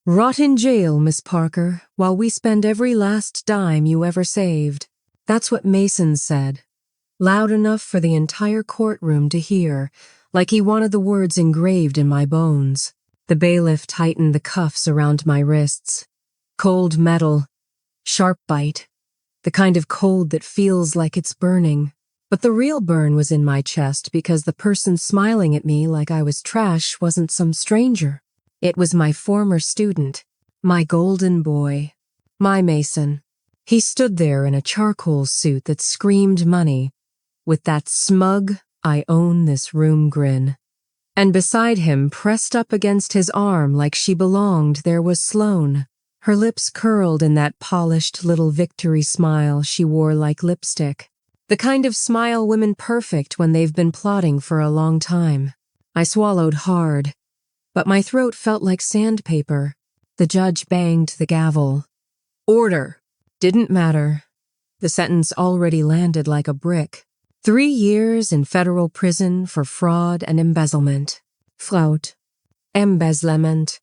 Rot in jail, Miss Parker, while we spend every last dime you ever saved. That's what Mason said, loud enough for the entire courtroom to hear, like he wanted the words engraved in my bones. The bailiff tightened the cuffs around my wrists. Cold metal, sharp bite, the kind of cold that feels like it's burning. But the real burn was in my chest because the person smiling at me like I was trash wasn't some stranger. It was my former student, my golden boy, my Mason. He stood there in a charcoal suit that screamed money, with that smug, I own this room grin. And beside him, pressed up against his arm like she belonged, there was Sloane. Her lips curled in that polished little victory smile she wore like lipstick. The kind of smile women perfect when they've been plotting for a long time. I swallowed hard, but my throat felt like sandpaper. The judge banged the gavel. Order. Didn't matter. The sentence already landed like a brick. 3 years in federal prison for fraud and embezzlement. Fraud. Embezzlement.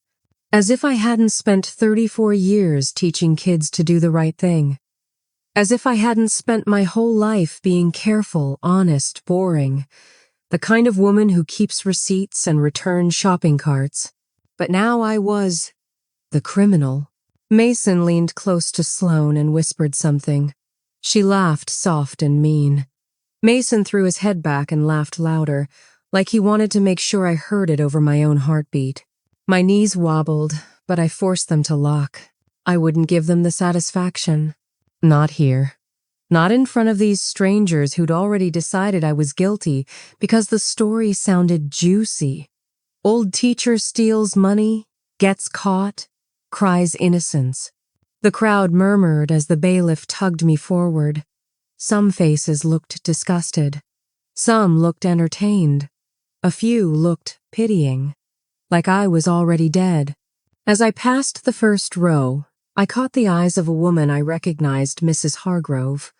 As if I hadn't spent 34 years teaching kids to do the right thing. As if I hadn't spent my whole life being careful, honest, boring. The kind of woman who keeps receipts and returns shopping carts. But now I was the criminal. Mason leaned close to Sloane and whispered something. She laughed soft and mean. Mason threw his head back and laughed louder, like he wanted to make sure I heard it over my own heartbeat. My knees wobbled, but I forced them to lock. I wouldn't give them the satisfaction. Not here. Not in front of these strangers who'd already decided I was guilty because the story sounded juicy. Old teacher steals money, gets caught, cries innocence. The crowd murmured as the bailiff tugged me forward. Some faces looked disgusted. Some looked entertained. A few looked pitying, like I was already dead. As I passed the first row, I caught the eyes of a woman I recognized, Mrs. Hargrove,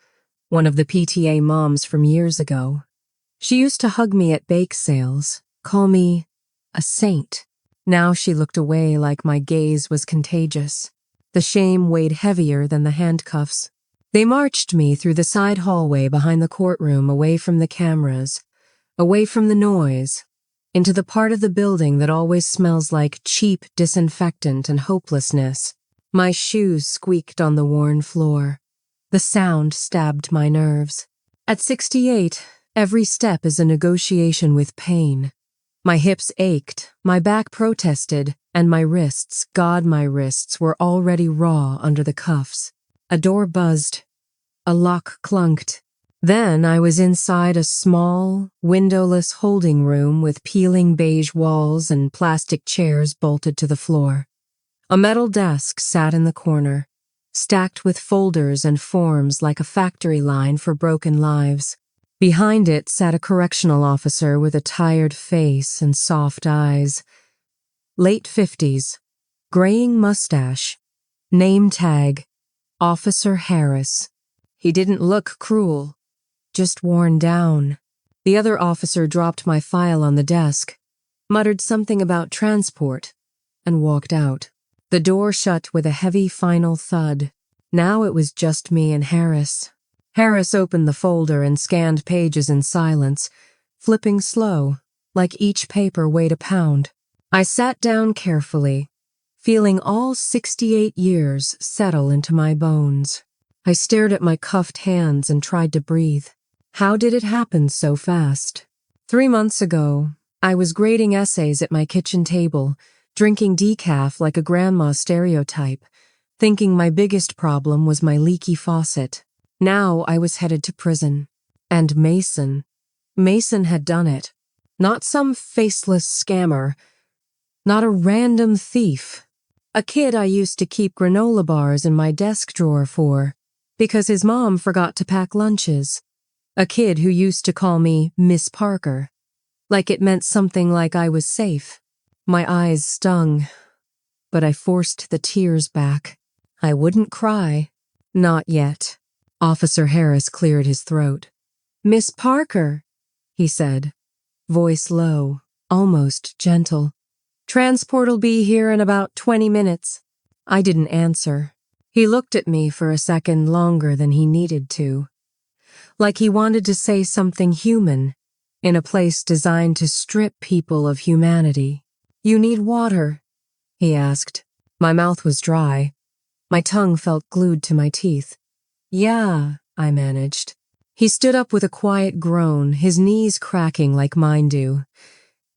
one of the PTA moms from years ago. She used to hug me at bake sales, call me a saint. Now she looked away like my gaze was contagious. The shame weighed heavier than the handcuffs. They marched me through the side hallway behind the courtroom, away from the cameras, away from the noise, into the part of the building that always smells like cheap disinfectant and hopelessness. My shoes squeaked on the worn floor. The sound stabbed my nerves. At 68, every step is a negotiation with pain. My hips ached, my back protested, and my wrists, God, my wrists, were already raw under the cuffs. A door buzzed. A lock clunked. Then I was inside a small, windowless holding room with peeling beige walls and plastic chairs bolted to the floor. A metal desk sat in the corner, stacked with folders and forms like a factory line for broken lives. Behind it sat a correctional officer with a tired face and soft eyes. Late 50s, graying mustache, name tag, Officer Harris. He didn't look cruel, just worn down. The other officer dropped my file on the desk, muttered something about transport, and walked out. The door shut with a heavy final thud. Now it was just me and Harris. Harris opened the folder and scanned pages in silence, flipping slow, like each paper weighed a pound. I sat down carefully, feeling all 68 years settle into my bones. I stared at my cuffed hands and tried to breathe. How did it happen so fast? 3 months ago, I was grading essays at my kitchen table, drinking decaf like a grandma stereotype, thinking my biggest problem was my leaky faucet. Now I was headed to prison. And Mason had done it. Not some faceless scammer. Not a random thief. A kid I used to keep granola bars in my desk drawer for, because his mom forgot to pack lunches. A kid who used to call me Miss Parker, like it meant something like I was safe. My eyes stung, but I forced the tears back. I wouldn't cry. Not yet. Officer Harris cleared his throat. Miss Parker, he said, voice low, almost gentle. Transport'll be here in about 20 minutes. I didn't answer. He looked at me for a second longer than he needed to, like he wanted to say something human in a place designed to strip people of humanity. You need water? He asked. My mouth was dry. My tongue felt glued to my teeth. Yeah, I managed. He stood up with a quiet groan, his knees cracking like mine do,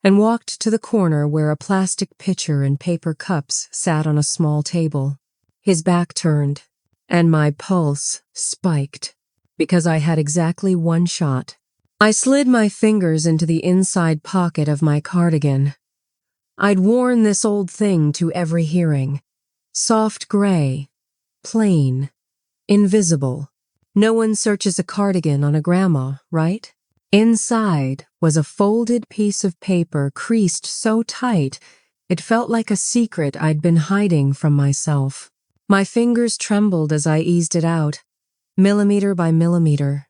and walked to the corner where a plastic pitcher and paper cups sat on a small table. His back turned, and my pulse spiked, because I had exactly one shot. I slid my fingers into the inside pocket of my cardigan. I'd worn this old thing to every hearing. Soft gray, plain, invisible. No one searches a cardigan on a grandma, right? Inside was a folded piece of paper creased so tight it felt like a secret I'd been hiding from myself. My fingers trembled as I eased it out, millimeter by millimeter,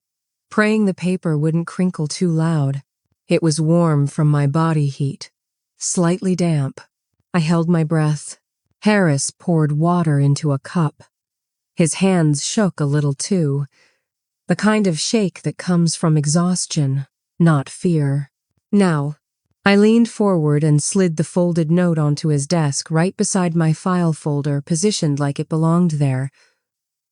praying the paper wouldn't crinkle too loud. It was warm from my body heat, slightly damp. I held my breath. Harris poured water into a cup. His hands shook a little too, the kind of shake that comes from exhaustion, not fear. Now, I leaned forward and slid the folded note onto his desk right beside my file folder, positioned like it belonged there,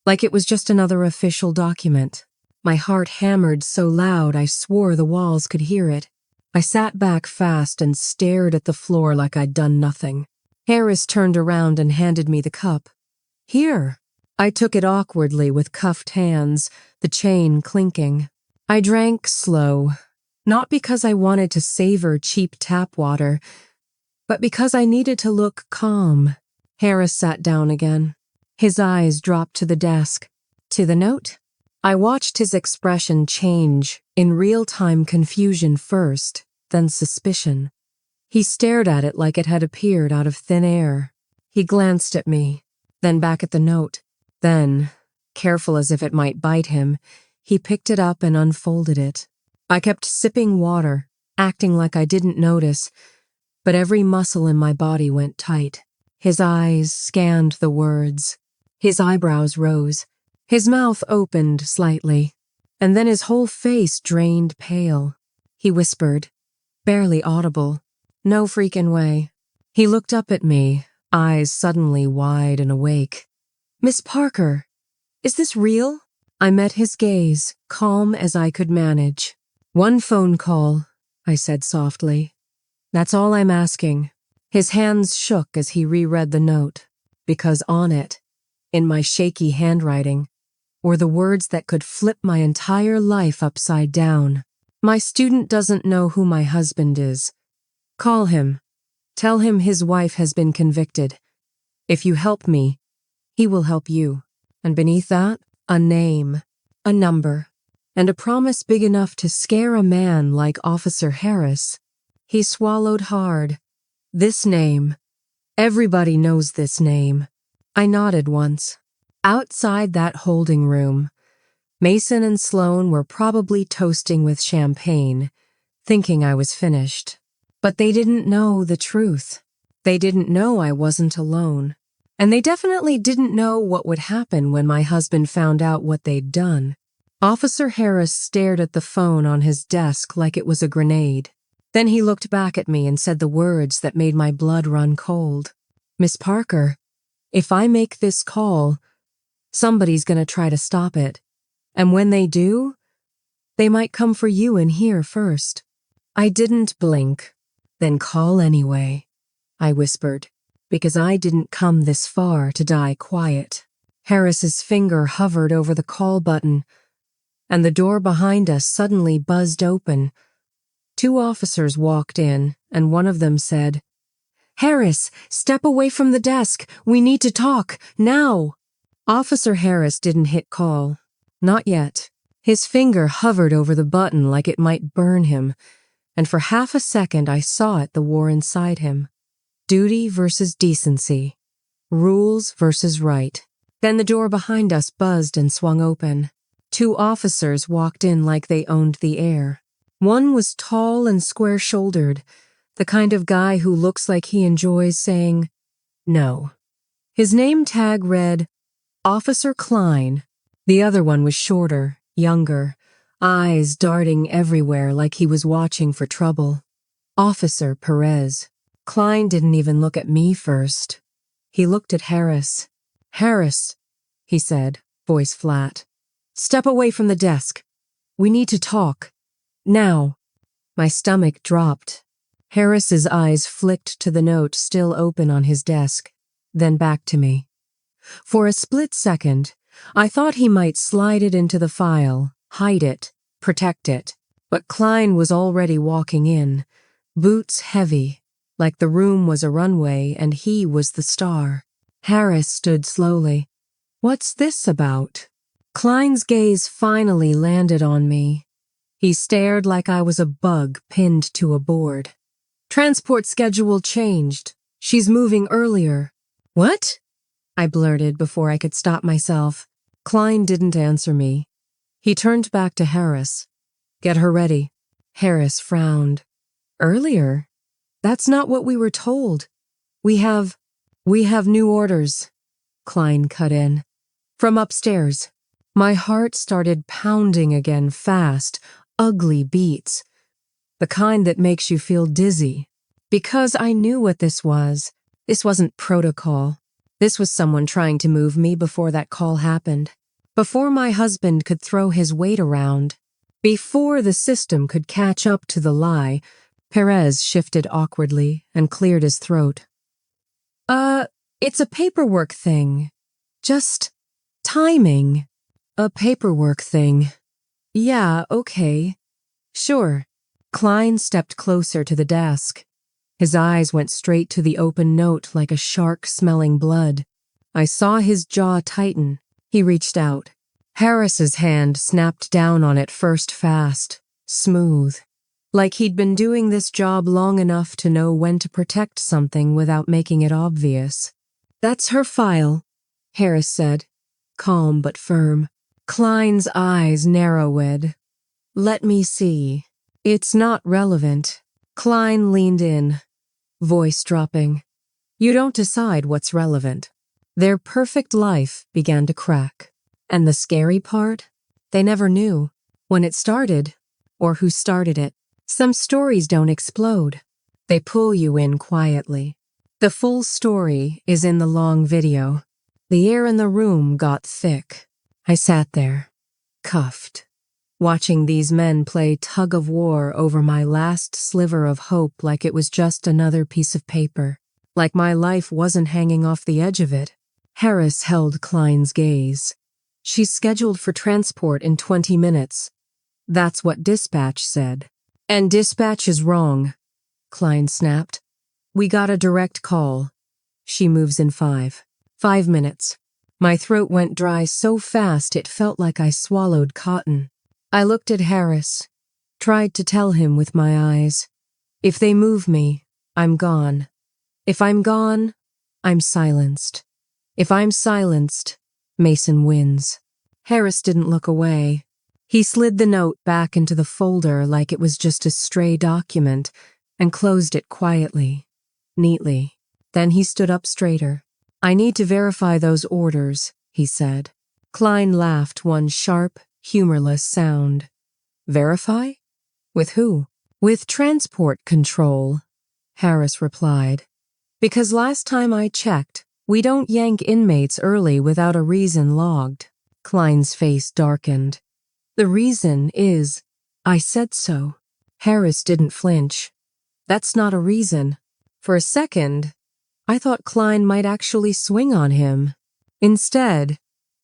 like it was just another official document. My heart hammered so loud I swore the walls could hear it. I sat back fast and stared at the floor like I'd done nothing. Harris turned around and handed me the cup. Here. I took it awkwardly with cuffed hands, the chain clinking. I drank slow, not because I wanted to savor cheap tap water, but because I needed to look calm. Harris sat down again. His eyes dropped to the desk. To the note? I watched his expression change, in real-time confusion first, then suspicion. He stared at it like it had appeared out of thin air. He glanced at me, then back at the note. Then, careful as if it might bite him, he picked it up and unfolded it. I kept sipping water, acting like I didn't notice, but every muscle in my body went tight. His eyes scanned the words. His eyebrows rose. His mouth opened slightly, and then his whole face drained pale. He whispered, barely audible, no freaking way. He looked up at me, eyes suddenly wide and awake. Miss Parker, is this real? I met his gaze, calm as I could manage. One phone call, I said softly. That's all I'm asking. His hands shook as he reread the note, because on it, in my shaky handwriting, were the words that could flip my entire life upside down. My student doesn't know who my husband is. Call him. Tell him his wife has been convicted. If you help me, he will help you. And beneath that, a name, a number, and a promise big enough to scare a man like Officer Harris. He swallowed hard. This name. Everybody knows this name. I nodded once. Outside that holding room, Mason and Sloan were probably toasting with champagne, thinking I was finished. But they didn't know the truth. They didn't know I wasn't alone. And they definitely didn't know what would happen when my husband found out what they'd done. Officer Harris stared at the phone on his desk like it was a grenade. Then he looked back at me and said the words that made my blood run cold. Miss Parker, if I make this call, somebody's gonna try to stop it. And when they do, they might come for you in here first. I didn't blink. Then call anyway, I whispered, because I didn't come this far to die quiet. Harris's finger hovered over the call button, and the door behind us suddenly buzzed open. 2 officers walked in, and one of them said, Harris, step away from the desk. We need to talk, now. Officer Harris didn't hit call. Not yet. His finger hovered over the button like it might burn him, and for half a second I saw it, the war inside him. Duty versus decency. Rules versus right. Then the door behind us buzzed and swung open. 2 officers walked in like they owned the air. One was tall and square-shouldered, The kind of guy who looks like he enjoys saying no. His name tag read Officer Klein. The other one was shorter, younger, eyes darting everywhere like he was watching for trouble. Officer Perez. Klein didn't even look at me first. He looked at Harris. Harris, he said, voice flat. Step away from the desk. We need to talk. Now. My stomach dropped. Harris's eyes flicked to the note still open on his desk, then back to me. For a split second, I thought he might slide it into the file, hide it, protect it, but Klein was already walking in, boots heavy, like the room was a runway and he was the star. Harris stood slowly. What's this about? Klein's gaze finally landed on me. He stared like I was a bug pinned to a board. Transport schedule changed. She's moving earlier. What? I blurted before I could stop myself. Klein didn't answer me. He turned back to Harris. Get her ready. Harris frowned. Earlier? That's not what we were told. We have new orders. Klein cut in. From upstairs. My heart started pounding again fast, ugly beats. The kind that makes you feel dizzy. Because I knew what this was. This wasn't protocol. This was someone trying to move me before that call happened. Before my husband could throw his weight around. Before the system could catch up to the lie, Perez shifted awkwardly and cleared his throat. It's a paperwork thing. Just timing. A paperwork thing. Yeah, okay. Sure. Klein stepped closer to the desk. His eyes went straight to the open note like a shark smelling blood. I saw his jaw tighten. He reached out. Harris's hand snapped down on it first fast, smooth. Like he'd been doing this job long enough to know when to protect something without making it obvious. That's her file, Harris said, calm but firm. Klein's eyes narrowed. Let me see. It's not relevant. Klein leaned in, voice dropping. You don't decide what's relevant. Their perfect life began to crack. And the scary part? They never knew when it started or who started it. Some stories don't explode. They pull you in quietly. The full story is in the long video. The air in the room got thick. I sat there, cuffed, watching these men play tug-of-war over my last sliver of hope like it was just another piece of paper, like my life wasn't hanging off the edge of it. Harris held Klein's gaze. She's scheduled for transport in 20 minutes. That's what dispatch said. And dispatch is wrong, Klein snapped. We got a direct call. She moves in 5 minutes. My throat went dry so fast it felt like I swallowed cotton. I looked at Harris, tried to tell him with my eyes. If they move me, I'm gone. If I'm gone, I'm silenced. If I'm silenced, Mason wins. Harris didn't look away. He slid the note back into the folder like it was just a stray document and closed it quietly, neatly. Then he stood up straighter. I need to verify those orders, he said. Klein laughed one sharp, humorless sound. Verify? With who? With transport control, Harris replied. Because last time I checked, we don't yank inmates early without a reason logged. Klein's face darkened. The reason is, I said so. Harris didn't flinch. That's not a reason. For a second, I thought Klein might actually swing on him. Instead,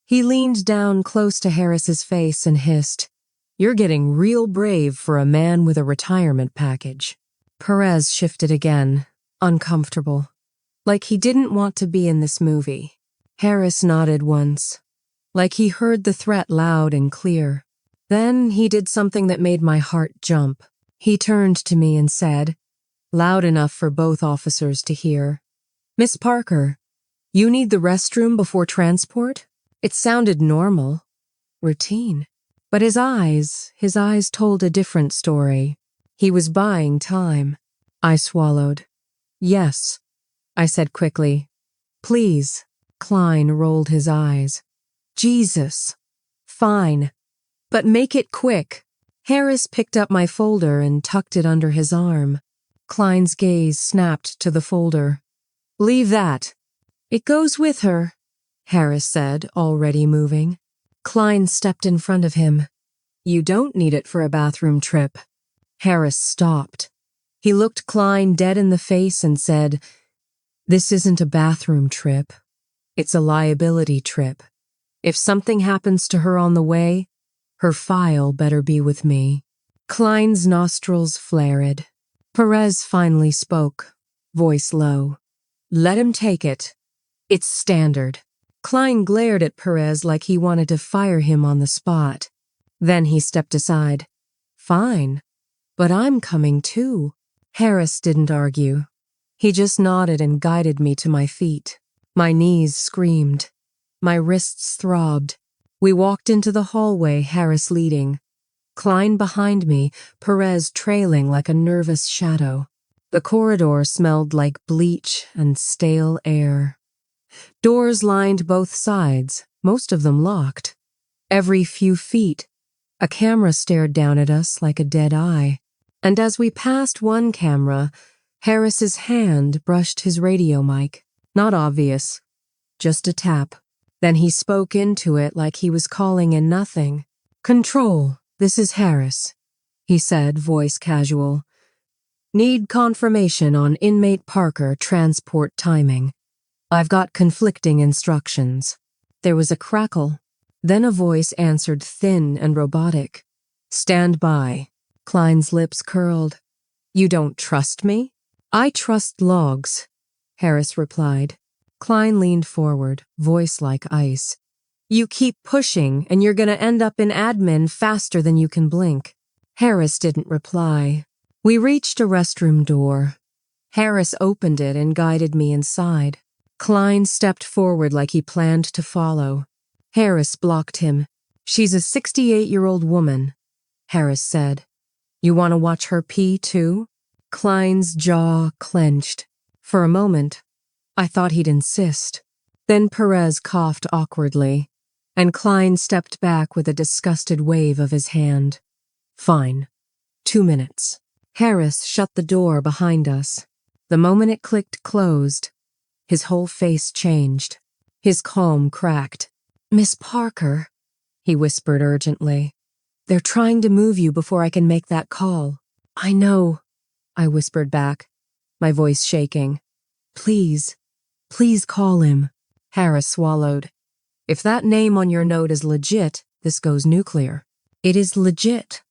he leaned down close to Harris's face and hissed, You're getting real brave for a man with a retirement package. Perez shifted again, uncomfortable, like he didn't want to be in this movie. Harris nodded once, like he heard the threat loud and clear. Then he did something that made my heart jump. He turned to me and said, loud enough for both officers to hear, Miss Parker, you need the restroom before transport? It sounded normal, routine. But his eyes told a different story. He was buying time. I swallowed. Yes, I said quickly. Please. Klein rolled his eyes. Jesus. Fine. But make it quick. Harris picked up my folder and tucked it under his arm. Klein's gaze snapped to the folder. Leave that. It goes with her, Harris said, already moving. Klein stepped in front of him. You don't need it for a bathroom trip. Harris stopped. He looked Klein dead in the face and said, This isn't a bathroom trip. It's a liability trip. If something happens to her on the way, her file better be with me. Klein's nostrils flared. Perez finally spoke, voice low. Let him take it. It's standard. Klein glared at Perez like he wanted to fire him on the spot. Then he stepped aside. Fine, but I'm coming too. Harris didn't argue. He just nodded and guided me to my feet. My knees screamed. My wrists throbbed. We walked into the hallway, Harris leading. Klein behind me, Perez trailing like a nervous shadow. The corridor smelled like bleach and stale air. Doors lined both sides, most of them locked. Every few feet, a camera stared down at us like a dead eye. And as we passed one camera, Harris's hand brushed his radio mic. Not obvious, just a tap. Then he spoke into it like he was calling in nothing. Control, this is Harris, he said, voice casual. Need confirmation on inmate Parker transport timing. I've got conflicting instructions. There was a crackle. Then a voice answered thin and robotic. Stand by. Klein's lips curled. You don't trust me? I trust logs, Harris replied. Klein leaned forward, voice like ice. You keep pushing, and you're gonna end up in admin faster than you can blink. Harris didn't reply. We reached a restroom door. Harris opened it and guided me inside. Klein stepped forward like he planned to follow. Harris blocked him. She's a 68-year-old woman, Harris said. You want to watch her pee, too? Klein's jaw clenched. For a moment, I thought he'd insist. Then Perez coughed awkwardly, and Klein stepped back with a disgusted wave of his hand. Fine. 2 minutes. Harris shut the door behind us. The moment it clicked closed, his whole face changed. His calm cracked. Miss Parker, he whispered urgently. They're trying to move you before I can make that call. I know, I whispered back, my voice shaking. Please call him. Harris swallowed. If that name on your note is legit, this goes nuclear. It is legit,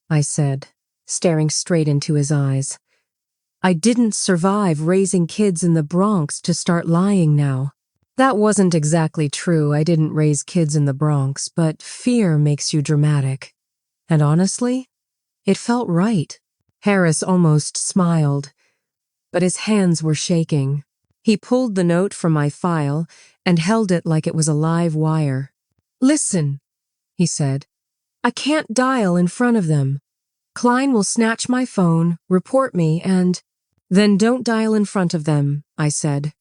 I said, staring straight into his eyes. I didn't survive raising kids in the Bronx to start lying now. That wasn't exactly true. I didn't raise kids in the Bronx, but fear makes you dramatic. And honestly, it felt right. Harris almost smiled, but his hands were shaking. He pulled the note from my file and held it like it was a live wire. Listen, he said. I can't dial in front of them. Klein will snatch my phone, report me, and… Then don't dial in front of them, I said.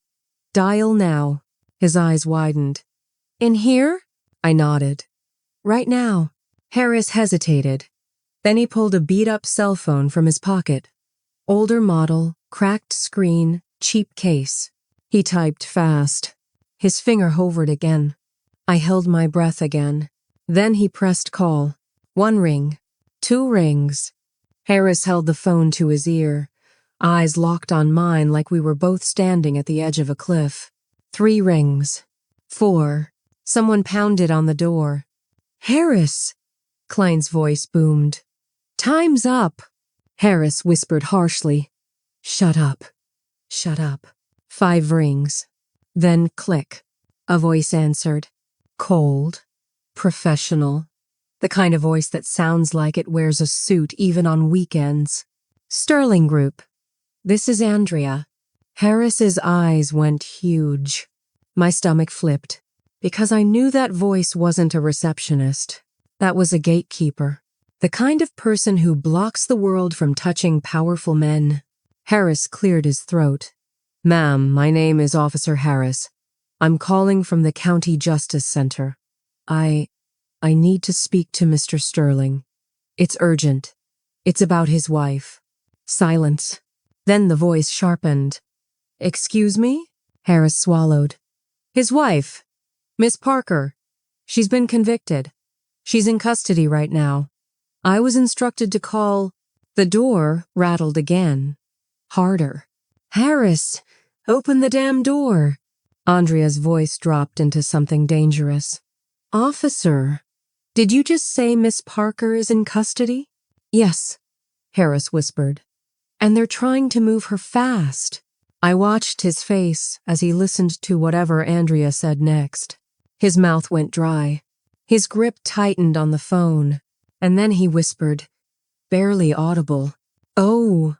Dial now. His eyes widened. In here? I nodded. Right now. Harris hesitated. Then he pulled a beat-up cell phone from his pocket. Older model, cracked screen, cheap case. He typed fast. His finger hovered again. I held my breath again. Then he pressed call. 1 ring. 2 rings. Harris held the phone to his ear, eyes locked on mine like we were both standing at the edge of a cliff. 3 rings. 4. Someone pounded on the door. Harris! Klein's voice boomed. Time's up! Harris whispered harshly. Shut up. Shut up. 5 rings. Then click. A voice answered. Cold. Professional. The kind of voice that sounds like it wears a suit even on weekends. Sterling Group. This is Andrea. Harris's eyes went huge. My stomach flipped, because I knew that voice wasn't a receptionist. That was a gatekeeper. The kind of person who blocks the world from touching powerful men. Harris cleared his throat. "Ma'am, my name is Officer Harris. I'm calling from the County Justice Center. I need to speak to Mr. Sterling. It's urgent. It's about his wife." Silence. Then the voice sharpened. "Excuse me?" Harris swallowed. "His wife, Miss Parker. She's been convicted. She's in custody right now. I was instructed to call." The door rattled again. Harder. "Harris, open the damn door." Andrea's voice dropped into something dangerous. "Officer, did you just say Miss Parker is in custody?" "Yes," Harris whispered. "And they're trying to move her fast." I watched his face as he listened to whatever Andrea said next. His mouth went dry. His grip tightened on the phone. And then he whispered, barely audible, "Oh,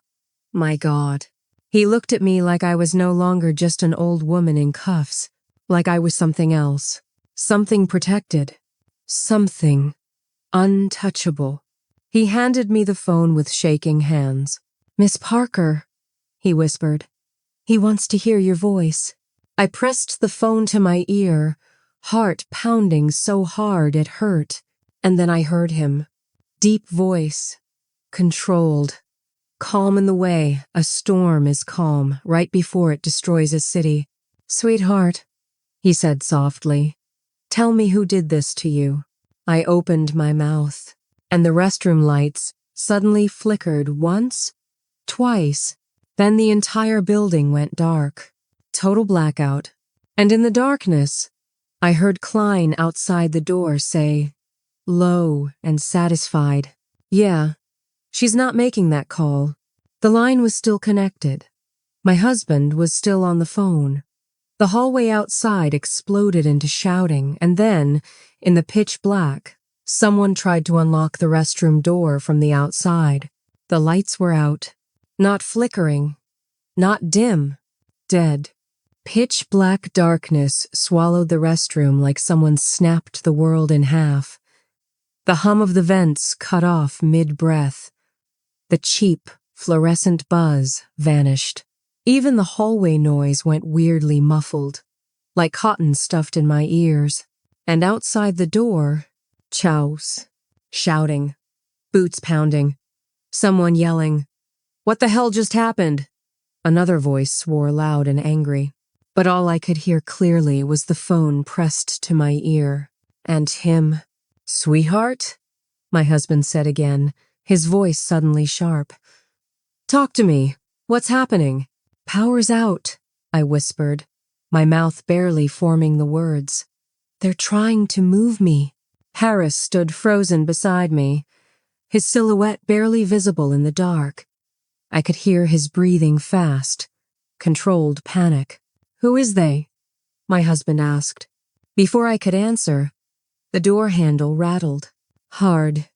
my God." He looked at me like I was no longer just an old woman in cuffs, like I was something else, something protected, something untouchable. He handed me the phone with shaking hands. "Miss Parker," he whispered. "He wants to hear your voice." I pressed the phone to my ear, heart pounding so hard it hurt, and then I heard him. Deep voice, controlled, calm in the way a storm is calm right before it destroys a city. "Sweetheart," he said softly, "tell me who did this to you." I opened my mouth, and the restroom lights suddenly flickered once, twice, then the entire building went dark. Total blackout. And in the darkness, I heard Klein outside the door say, low and satisfied, "Yeah, she's not making that call." The line was still connected. My husband was still on the phone. The hallway outside exploded into shouting, and then, in the pitch black, someone tried to unlock the restroom door from the outside. The lights were out. Not flickering. Not dim. Dead. Pitch black darkness swallowed the restroom like someone snapped the world in half. The hum of the vents cut off mid-breath. The cheap, fluorescent buzz vanished. Even the hallway noise went weirdly muffled, like cotton stuffed in my ears. And outside the door, chows, shouting, boots pounding, someone yelling, "What the hell just happened?" Another voice swore loud and angry. But all I could hear clearly was the phone pressed to my ear. And him. "Sweetheart?" my husband said again, his voice suddenly sharp. "Talk to me. What's happening?" "Power's out," I whispered, my mouth barely forming the words. "They're trying to move me." Harris stood frozen beside me, his silhouette barely visible in the dark. I could hear his breathing fast, controlled panic. "Who is they?" my husband asked. Before I could answer, the door handle rattled. Hard.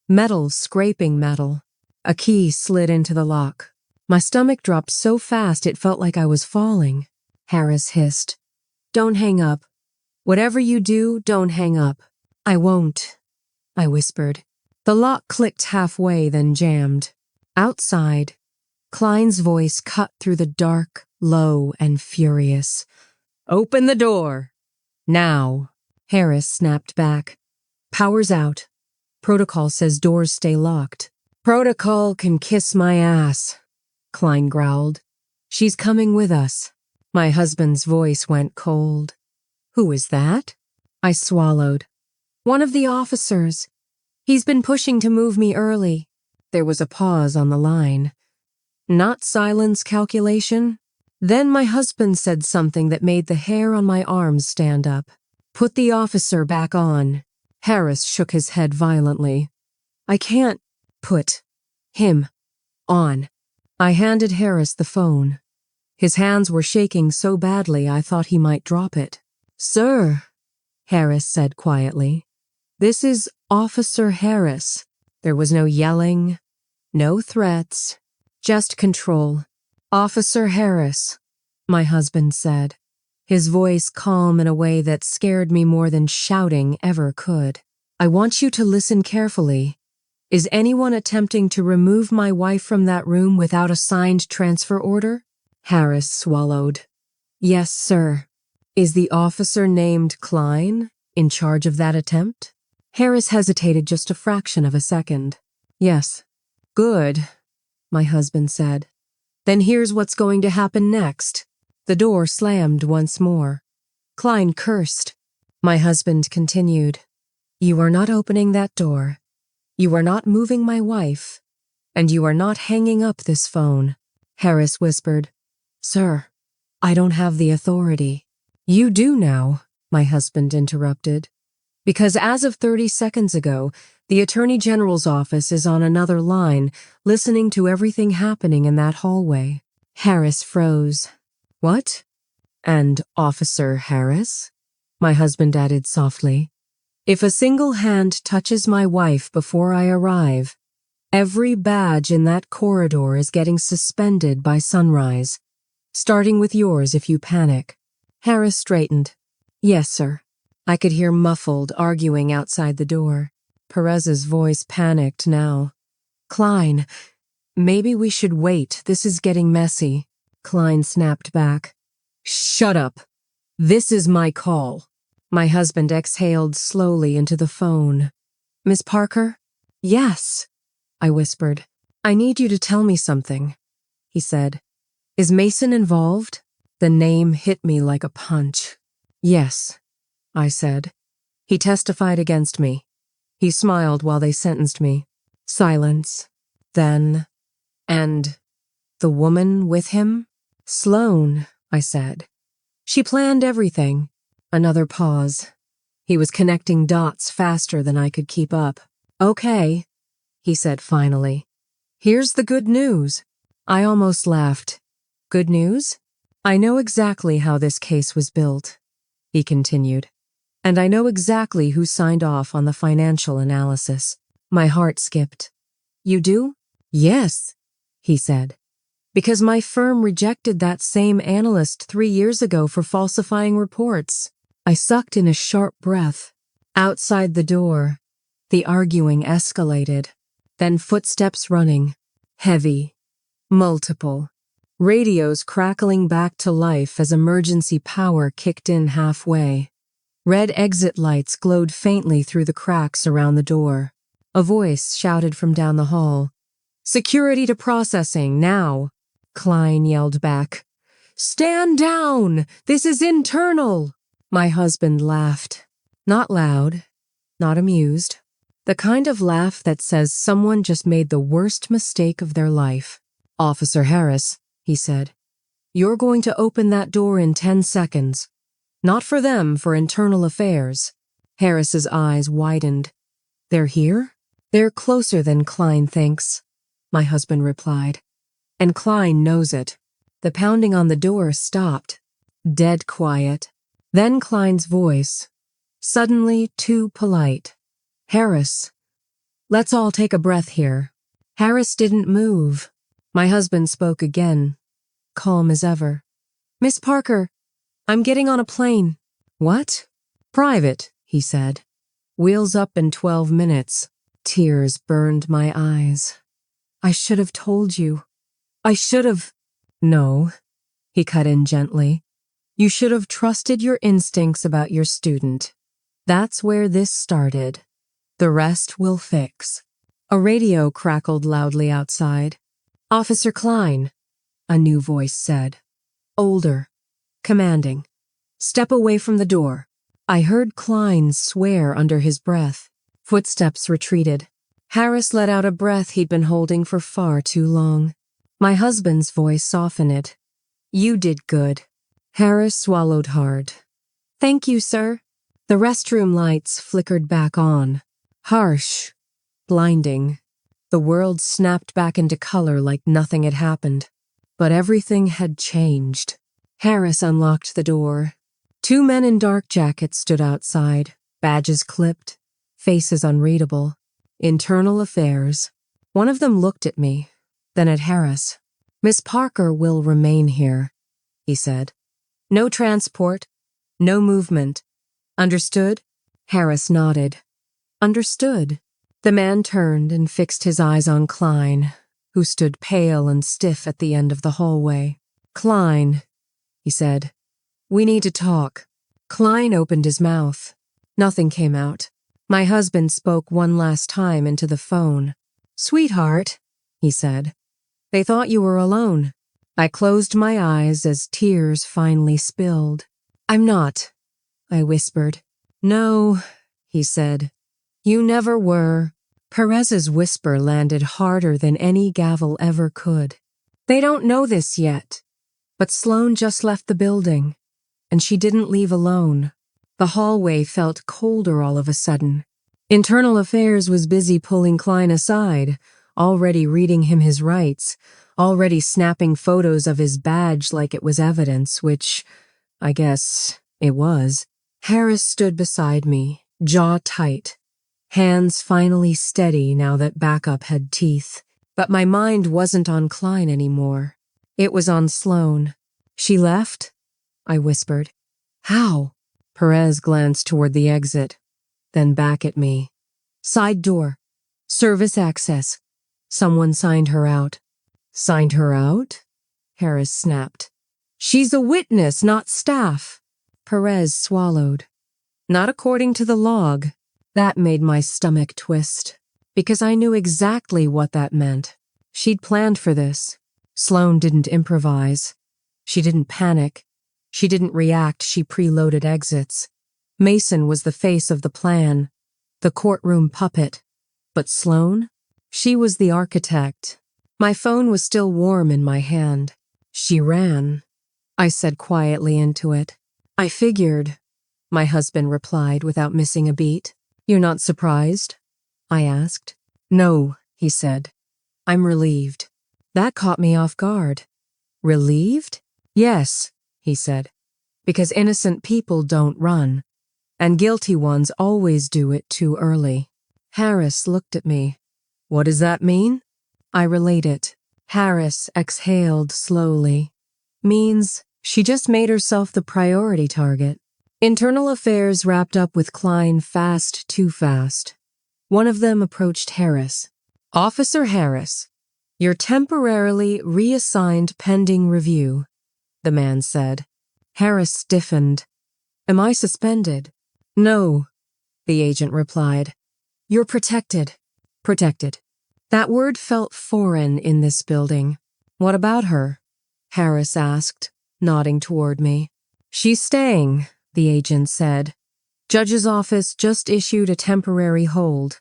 Metal scraping metal. A key slid into the lock. My stomach dropped so fast it felt like I was falling. Harris hissed, "Don't hang up. Whatever you do, don't hang up." "I won't," I whispered. The lock clicked halfway, then jammed. Outside, Klein's voice cut through the dark, low, and furious. "Open the door. Now." Harris snapped back. "Power's out. Protocol says doors stay locked." "Protocol can kiss my ass," Klein growled. "She's coming with us." My husband's voice went cold. "Who is that?" I swallowed. "One of the officers. He's been pushing to move me early." There was a pause on the line. Not silence calculation? Then my husband said something that made the hair on my arms stand up. "Put the officer back on." Harris shook his head violently. "I can't put him on." I handed Harris the phone. His hands were shaking so badly I thought he might drop it. "Sir," Harris said quietly, "this is Officer Harris." There was no yelling, no threats, just control. "Officer Harris," my husband said, his voice calm in a way that scared me more than shouting ever could. "I want you to listen carefully. Is anyone attempting to remove my wife from that room without a signed transfer order? Harris swallowed. Yes, sir. Is the officer named Klein in charge of that attempt? Harris hesitated just a fraction of a second. Yes. Good, my husband said. Then here's what's going to happen next. The door slammed once more. Klein cursed. My husband continued. You are not opening that door. You are not moving my wife. And you are not hanging up this phone. Harris whispered. Sir, I don't have the authority. You do now, my husband interrupted. Because as of 30 seconds ago, the Attorney General's office is on another line, listening to everything happening in that hallway. Harris froze. What? And Officer Harris? My husband added softly. If a single hand touches my wife before I arrive, every badge in that corridor is getting suspended by sunrise, starting with yours if you panic. Harris straightened. Yes, sir. I could hear muffled arguing outside the door. Perez's voice panicked now. Klein, maybe we should wait. This is getting messy. Klein snapped back. Shut up. This is my call. My husband exhaled slowly into the phone. Miss Parker? Yes, I whispered. I need you to tell me something, he said. Is Mason involved? The name hit me like a punch. Yes, I said. He testified against me. He smiled while they sentenced me. Silence. Then, and the woman with him? Sloane, I said. She planned everything. Another pause. He was connecting dots faster than I could keep up. Okay, he said finally. Here's the good news. I almost laughed. Good news? I know exactly how this case was built, he continued. And I know exactly who signed off on the financial analysis. My heart skipped. You do? Yes, he said. Because my firm rejected that same analyst 3 years ago for falsifying reports. I sucked in a sharp breath. Outside the door, the arguing escalated. Then footsteps running. Heavy. Multiple. Radios crackling back to life as emergency power kicked in halfway. Red exit lights glowed faintly through the cracks around the door. A voice shouted from down the hall. Security to processing, now. Klein yelled back. Stand down! This is internal! My husband laughed. Not loud, not amused. The kind of laugh that says someone just made the worst mistake of their life. Officer Harris, he said, you're going to open that door in 10 seconds. Not for them, for internal affairs. Harris's eyes widened. They're here? They're closer than Klein thinks, my husband replied. And Klein knows it. The pounding on the door stopped. Dead quiet. Then Klein's voice, suddenly too polite. Harris, let's all take a breath here. Harris didn't move. My husband spoke again, calm as ever. Miss Parker, I'm getting on a plane. What? Private, he said. Wheels up in 12 minutes. Tears burned my eyes. I should have told you. I should have. No, he cut in gently. You should have trusted your instincts about your student. That's where this started. The rest we'll fix. A radio crackled loudly outside. Officer Klein, a new voice said. Older. Commanding. Step away from the door. I heard Klein swear under his breath. Footsteps retreated. Harris let out a breath he'd been holding for far too long. My husband's voice softened. You did good. Harris swallowed hard. Thank you, sir. The restroom lights flickered back on. Harsh. Blinding. The world snapped back into color like nothing had happened. But everything had changed. Harris unlocked the door. 2 men in dark jackets stood outside, badges clipped, faces unreadable. Internal affairs. One of them looked at me, then at Harris. Miss Parker will remain here, he said. No transport, no movement. Understood? Harris nodded. Understood. The man turned and fixed his eyes on Klein, who stood pale and stiff at the end of the hallway. "Klein," he said, "we need to talk." Klein opened his mouth. Nothing came out. My husband spoke one last time into the phone. "Sweetheart," he said, "they thought you were alone." I closed my eyes as tears finally spilled. "I'm not," I whispered. "No," he said, "you never were." Perez's whisper landed harder than any gavel ever could. "They don't know this yet, but Sloane just left the building, and she didn't leave alone." The hallway felt colder all of a sudden. Internal Affairs was busy pulling Klein aside, already reading him his rights, already snapping photos of his badge like it was evidence, which, I guess, it was. Harris stood beside me, jaw tight, hands finally steady now that backup had teeth. But my mind wasn't on Klein anymore. It was on Sloane. "She left?" I whispered. "How?" Perez glanced toward the exit, then back at me. "Side door. Service access. Someone signed her out." "Signed her out?" Harris snapped. "She's a witness, not staff." Perez swallowed. "Not according to the log." That made my stomach twist, because I knew exactly what that meant. She'd planned for this. Sloane didn't improvise. She didn't panic. She didn't react. She preloaded exits. Mason was the face of the plan, the courtroom puppet. But Sloane? She was the architect. My phone was still warm in my hand. "She ran," I said quietly into it. "I figured," my husband replied without missing a beat. "You're not surprised?" I asked. "No," he said. "I'm relieved." That caught me off guard. "Relieved?" "Yes," he said, "because innocent people don't run, and guilty ones always do it too early." Harris looked at me. "What does that mean?" I related. Harris exhaled slowly. "Means she just made herself the priority target." Internal Affairs wrapped up with Klein fast, too fast. One of them approached Harris. "Officer Harris, you're temporarily reassigned pending review," the man said. Harris stiffened. "Am I suspended?" "No," the agent replied. "You're protected." Protected. That word felt foreign in this building. "What about her?" Harris asked, nodding toward me. "She's staying," the agent said. "Judge's office just issued a temporary hold,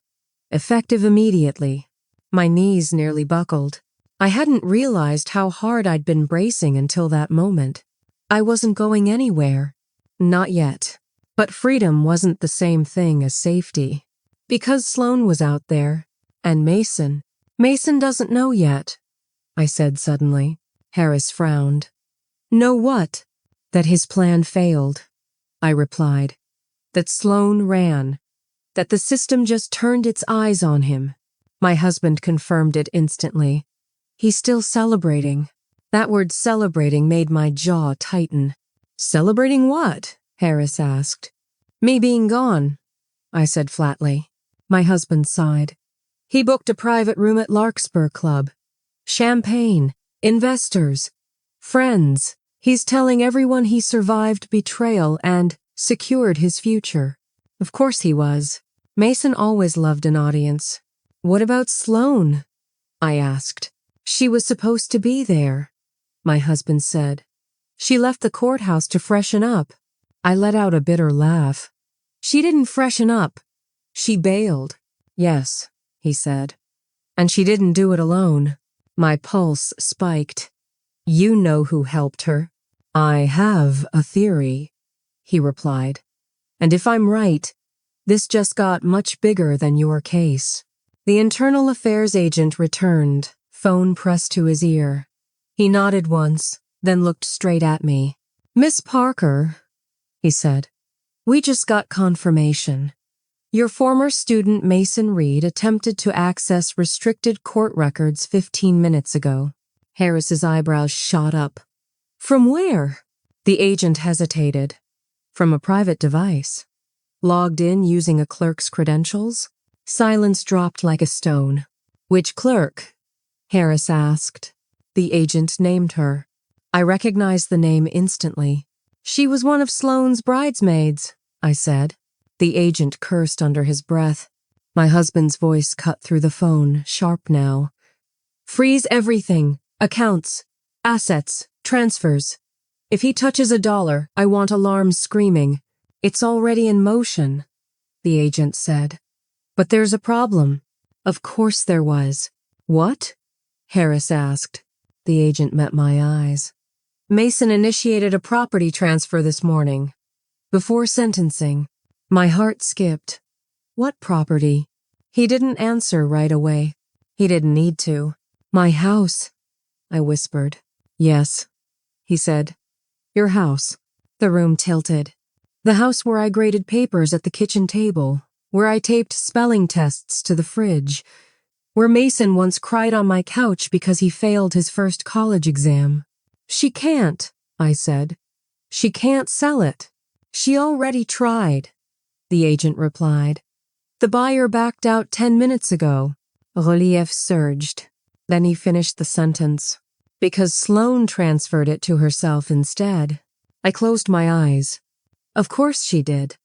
effective immediately." My knees nearly buckled. I hadn't realized how hard I'd been bracing until that moment. I wasn't going anywhere. Not yet. But freedom wasn't the same thing as safety. Because Sloane was out there, and Mason. "Mason doesn't know yet," I said suddenly. Harris frowned. "Know what?" "That his plan failed," I replied. "That Sloane ran. That the system just turned its eyes on him." My husband confirmed it instantly. "He's still celebrating." That word celebrating made my jaw tighten. "Celebrating what?" Harris asked. "Me being gone," I said flatly. My husband sighed. "He booked a private room at Larkspur Club. Champagne, investors, friends. He's telling everyone he survived betrayal and secured his future." Of course he was. Mason always loved an audience. "What about Sloane?" I asked. "She was supposed to be there," my husband said. "She left the courthouse to freshen up." I let out a bitter laugh. "She didn't freshen up. She bailed." "Yes," he said. "And she didn't do it alone." My pulse spiked. "You know who helped her." "I have a theory," he replied. "And if I'm right, this just got much bigger than your case." The Internal Affairs agent returned, phone pressed to his ear. He nodded once, then looked straight at me. "Miss Parker," he said, "we just got confirmation. Your former student Mason Reed attempted to access restricted court records 15 minutes ago." Harris's eyebrows shot up. "From where?" The agent hesitated. "From a private device. Logged in using a clerk's credentials. Silence dropped like a stone. "Which clerk?" Harris asked. The agent named her. I recognized the name instantly. "She was one of Sloane's bridesmaids," I said. The agent cursed under his breath. My husband's voice cut through the phone, sharp now. "Freeze everything. Accounts, assets, transfers. If he touches $1, I want alarms screaming. It's already in motion," the agent said. "But there's a problem." Of course there was. "What?" Harris asked. The agent met my eyes. "Mason initiated a property transfer this morning. Before sentencing." My heart skipped. "What property?" He didn't answer right away. He didn't need to. "My house," I whispered. "Yes," he said. "Your house." The room tilted. The house where I graded papers at the kitchen table, where I taped spelling tests to the fridge, where Mason once cried on my couch because he failed his first college exam. "She can't," I said. "She can't sell it." "She already tried," the agent replied. "The buyer backed out 10 minutes ago." Relief surged. Then he finished the sentence. "Because Sloane transferred it to herself instead." I closed my eyes. Of course she did.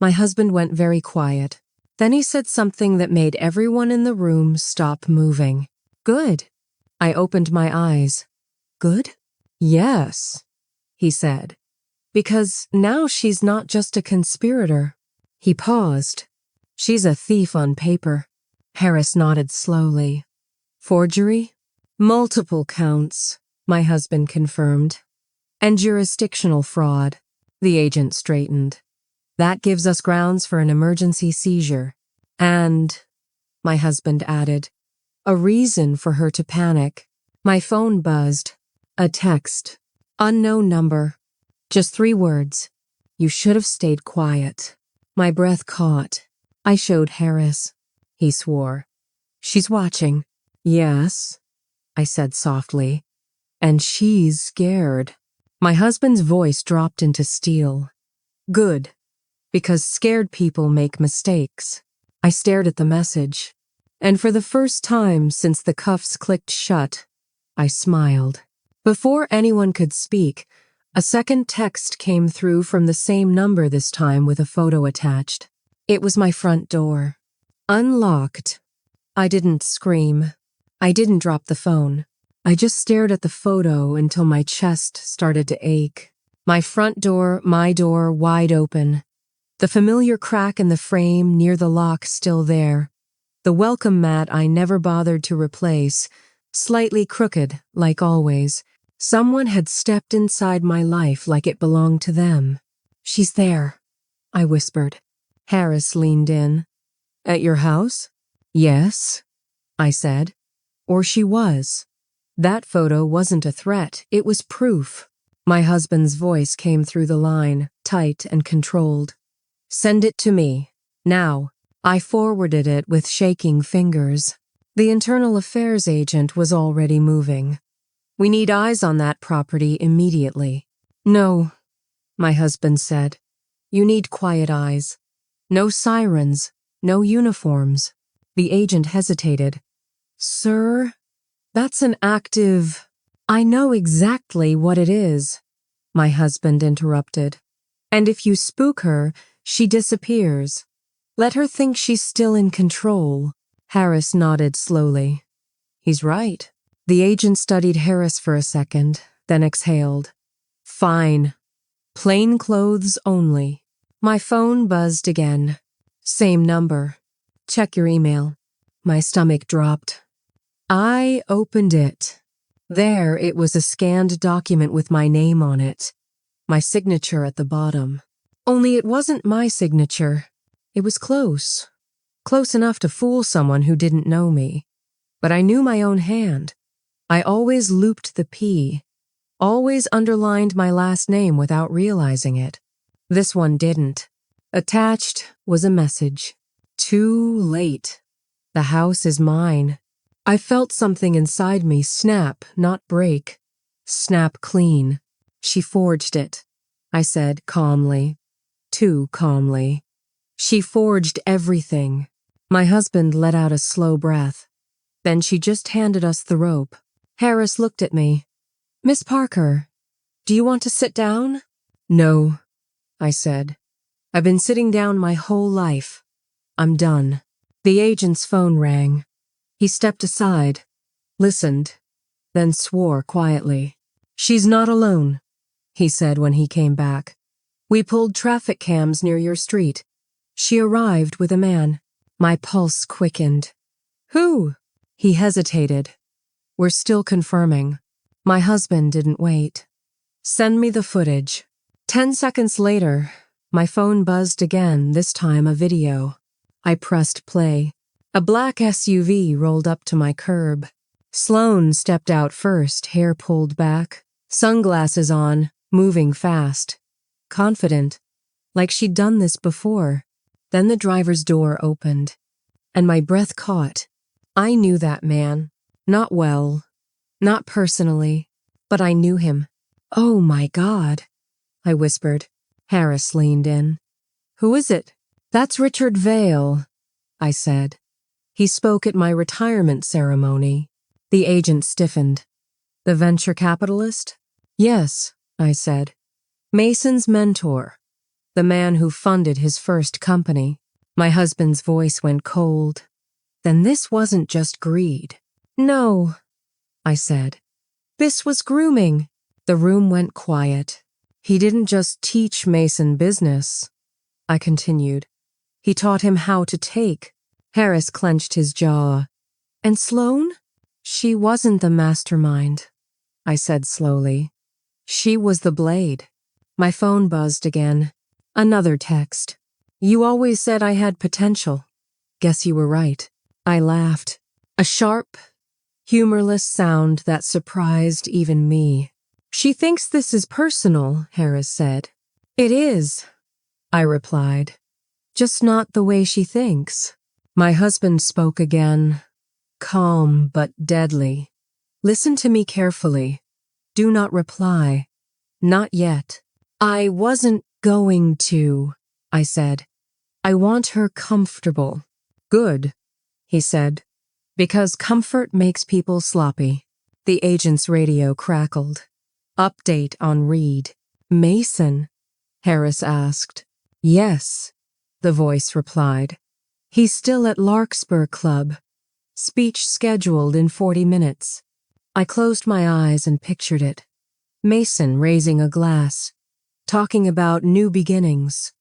My husband went very quiet. Then he said something that made everyone in the room stop moving. "Good." I opened my eyes. "Good?" "Yes," he said. "Because now she's not just a conspirator." He paused. "She's a thief on paper." Harris nodded slowly. "Forgery?" "Multiple counts," my husband confirmed. "And jurisdictional fraud." The agent straightened. "That gives us grounds for an emergency seizure. And," my husband added, "a reason for her to panic." My phone buzzed. A text. Unknown number. Just 3 words. "You should have stayed quiet." My breath caught. I showed Harris. He swore. "She's watching." "Yes," I said softly. "And she's scared." My husband's voice dropped into steel. "Good. Because scared people make mistakes." I stared at the message. And for the first time since the cuffs clicked shut, I smiled. Before anyone could speak, a second text came through from the same number this time with a photo attached. It was my front door. Unlocked. I didn't scream. I didn't drop the phone. I just stared at the photo until my chest started to ache. My front door, my door, wide open. The familiar crack in the frame near the lock still there. The welcome mat I never bothered to replace, slightly crooked, like always. Someone had stepped inside my life like it belonged to them. "She's there," I whispered. Harris leaned in. "At your house?" "Yes," I said. Or she was. That photo wasn't a threat, it was proof. My husband's voice came through the line, tight and controlled. "Send it to me. Now." I forwarded it with shaking fingers. The internal affairs agent was already moving. "We need eyes on that property immediately." "No," my husband said. "You need quiet eyes. No sirens, no uniforms." The agent hesitated. "Sir, that's an active—" "I know exactly what it is," my husband interrupted. "And if you spook her, she disappears. Let her think she's still in control." Harris nodded slowly. "He's right." The agent studied Harris for a second, then exhaled. "Fine. Plain clothes only." My phone buzzed again. Same number. "Check your email." My stomach dropped. I opened it. There it was, a scanned document with my name on it. My signature at the bottom. Only it wasn't my signature. It was close. Close enough to fool someone who didn't know me. But I knew my own hand. I always looped the P. Always underlined my last name without realizing it. This one didn't. Attached was a message. "Too late. The house is mine." I felt something inside me snap, not break. Snap clean. "She forged it," I said calmly. Too calmly. "She forged everything." My husband let out a slow breath. Then she just handed us the rope. Harris looked at me. Miss Parker, do you want to sit down? No, I said. I've been sitting down my whole life. I'm done. The agent's phone rang. He stepped aside, listened, then swore quietly. She's not alone, he said when he came back. We pulled traffic cams near your street. She arrived with a man. My pulse quickened. Who? He hesitated. We're still confirming. My husband didn't wait. Send me the footage. 10 seconds later, my phone buzzed again, this time a video. I pressed play. A black SUV rolled up to my curb. Sloane stepped out first, hair pulled back, sunglasses on, moving fast. Confident, like she'd done this before. Then the driver's door opened, and my breath caught. I knew that man. Not well, not personally, but I knew him. Oh my God, I whispered. Harris leaned in. Who is it? That's Richard Vale, I said. He spoke at my retirement ceremony. The agent stiffened. The venture capitalist? Yes, I said. Mason's mentor. The man who funded his first company. My husband's voice went cold. Then this wasn't just greed. No, I said. This was grooming. The room went quiet. He didn't just teach Mason business, I continued. He taught him how to take. Harris clenched his jaw. And Sloane? She wasn't the mastermind, I said slowly. She was the blade. My phone buzzed again. Another text. You always said I had potential. Guess you were right. I laughed. A sharp, humorless sound that surprised even me. She thinks this is personal, Harris said. It is, I replied. Just not the way she thinks. My husband spoke again, calm but deadly. Listen to me carefully. Do not reply. Not yet. I wasn't going to, I said. I want her comfortable. Good, he said, because comfort makes people sloppy. The agent's radio crackled. Update on Reed. Mason? Harris asked. Yes, the voice replied. He's still at Larkspur Club. Speech scheduled in 40 minutes. I closed my eyes and pictured it. Mason raising a glass, talking about new beginnings,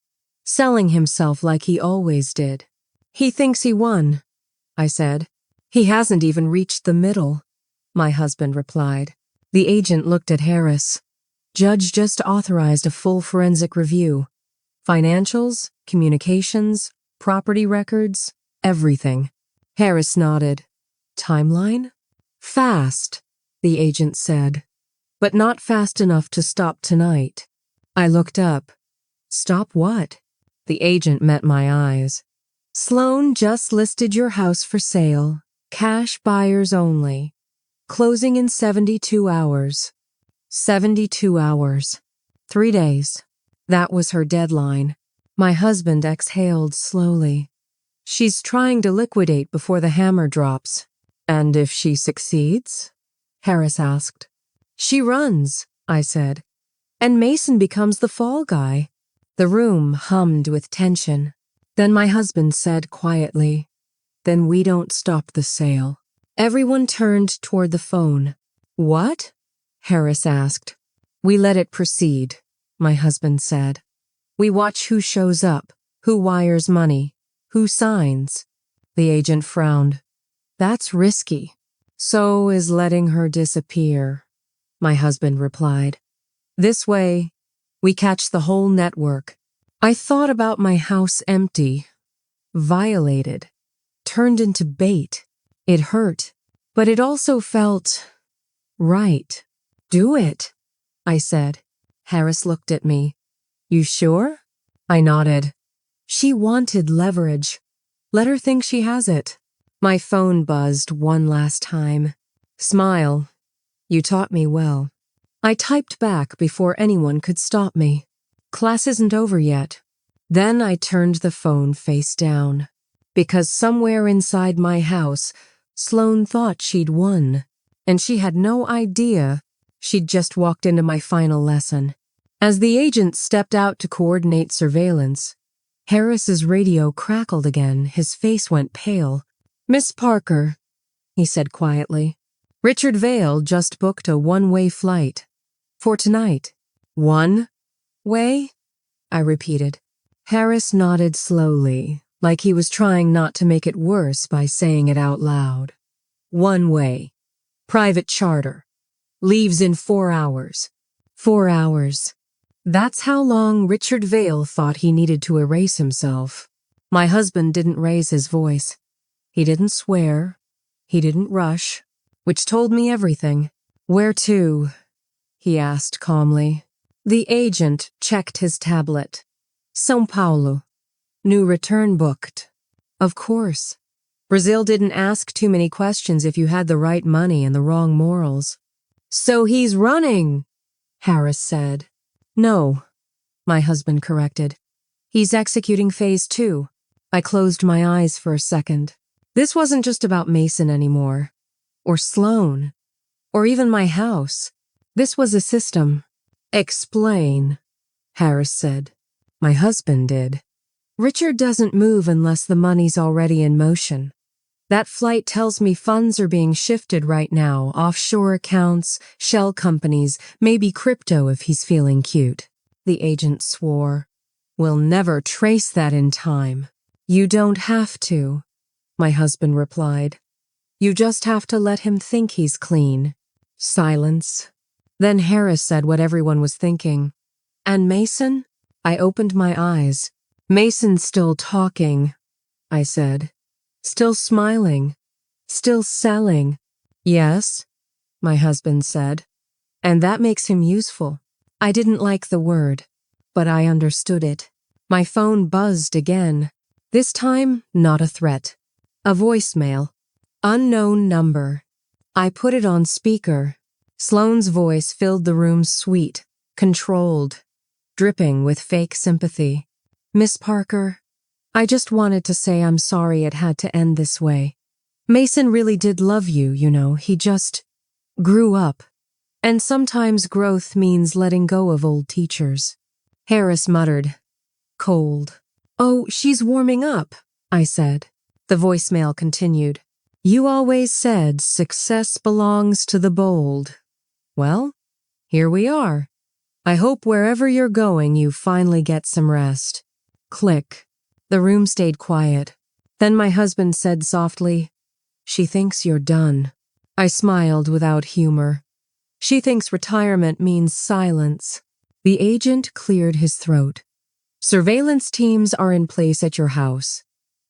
selling himself like he always did. He thinks he won, I said. He hasn't even reached the middle, my husband replied. The agent looked at Harris. Judge just authorized a full forensic review. Financials, communications, property records, everything. Harris nodded. Timeline? Fast, the agent said. But not fast enough to stop tonight. I looked up. Stop what? The agent met my eyes. Sloane just listed your house for sale. Cash buyers only. Closing in 72 hours. 72 hours. 3 days. That was her deadline. My husband exhaled slowly. She's trying to liquidate before the hammer drops. And if she succeeds? Harris asked. She runs, I said. And Mason becomes the fall guy. The room hummed with tension. Then my husband said quietly, Then we don't stop the sale. Everyone turned toward the phone. What? Harris asked. We let it proceed, my husband said. We watch who shows up, who wires money, who signs. The agent frowned. That's risky. So is letting her disappear, my husband replied. This way, we catch the whole network. I thought about my house empty, violated, turned into bait. It hurt, but it also felt right. Do it, I said. Harris looked at me. You sure? I nodded. She wanted leverage. Let her think she has it. My phone buzzed one last time. Smile. You taught me well. I typed back before anyone could stop me. Class isn't over yet. Then I turned the phone face down. Because somewhere inside my house, Sloane thought she'd won, and she had no idea she'd just walked into my final lesson. As the agent stepped out to coordinate surveillance, Harris's radio crackled again. His face went pale. "Miss Parker," he said quietly, "Richard Vale just booked a one-way flight. For tonight." "One way?" I repeated. Harris nodded slowly, like he was trying not to make it worse by saying it out loud. "One way. Private charter. Leaves in 4 hours." 4 hours. That's how long Richard Vale thought he needed to erase himself. My husband didn't raise his voice. He didn't swear. He didn't rush, which told me everything. "Where to?" he asked calmly. The agent checked his tablet. "São Paulo. New return booked." Of course. Brazil didn't ask too many questions if you had the right money and the wrong morals. "So he's running," Harris said. "No," my husband corrected. "He's executing phase 2. I closed my eyes for a second. This wasn't just about Mason anymore, or Sloane, or even my house. This was a system. "Explain," Harris said. My husband did. "Richard doesn't move unless the money's already in motion. That flight tells me funds are being shifted right now, offshore accounts, shell companies, maybe crypto if he's feeling cute." The agent swore. "We'll never trace that in time." "You don't have to," my husband replied. "You just have to let him think he's clean." Silence. Then Harris said what everyone was thinking. "And Mason?" I opened my eyes. "Mason's still talking," I said. "Still smiling. Still selling." "Yes," my husband said. "And that makes him useful." I didn't like the word, but I understood it. My phone buzzed again. This time, not a threat. A voicemail. Unknown number. I put it on speaker. Sloane's voice filled the room sweet, controlled, dripping with fake sympathy. "Miss Parker, I just wanted to say I'm sorry it had to end this way. Mason really did love you, you know. He just grew up. And sometimes growth means letting go of old teachers." Harris muttered. "Cold." "Oh, she's warming up," I said. The voicemail continued. "You always said success belongs to the bold. Well, here we are. I hope wherever you're going you finally get some rest." Click. The room stayed quiet. Then my husband said softly, "She thinks you're done." I smiled without humor. "She thinks retirement means silence." The agent cleared his throat. "Surveillance teams are in place at your house.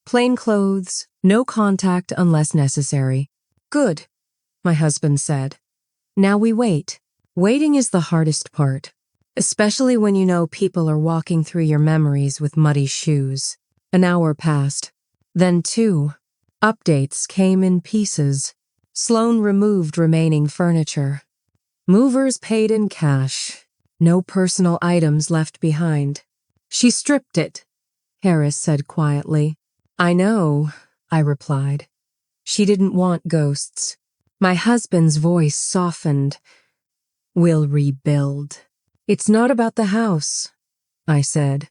Plain clothes, no contact unless necessary." "Good," my husband said. "Now we wait." Waiting is the hardest part, especially when you know people are walking through your memories with muddy shoes. An hour passed. Then 2. Updates came in pieces. Sloane removed remaining furniture. Movers paid in cash. No personal items left behind. "She stripped it," Harris said quietly. "I know," I replied. "She didn't want ghosts." My husband's voice softened. "We'll rebuild." "It's not about the house," I said.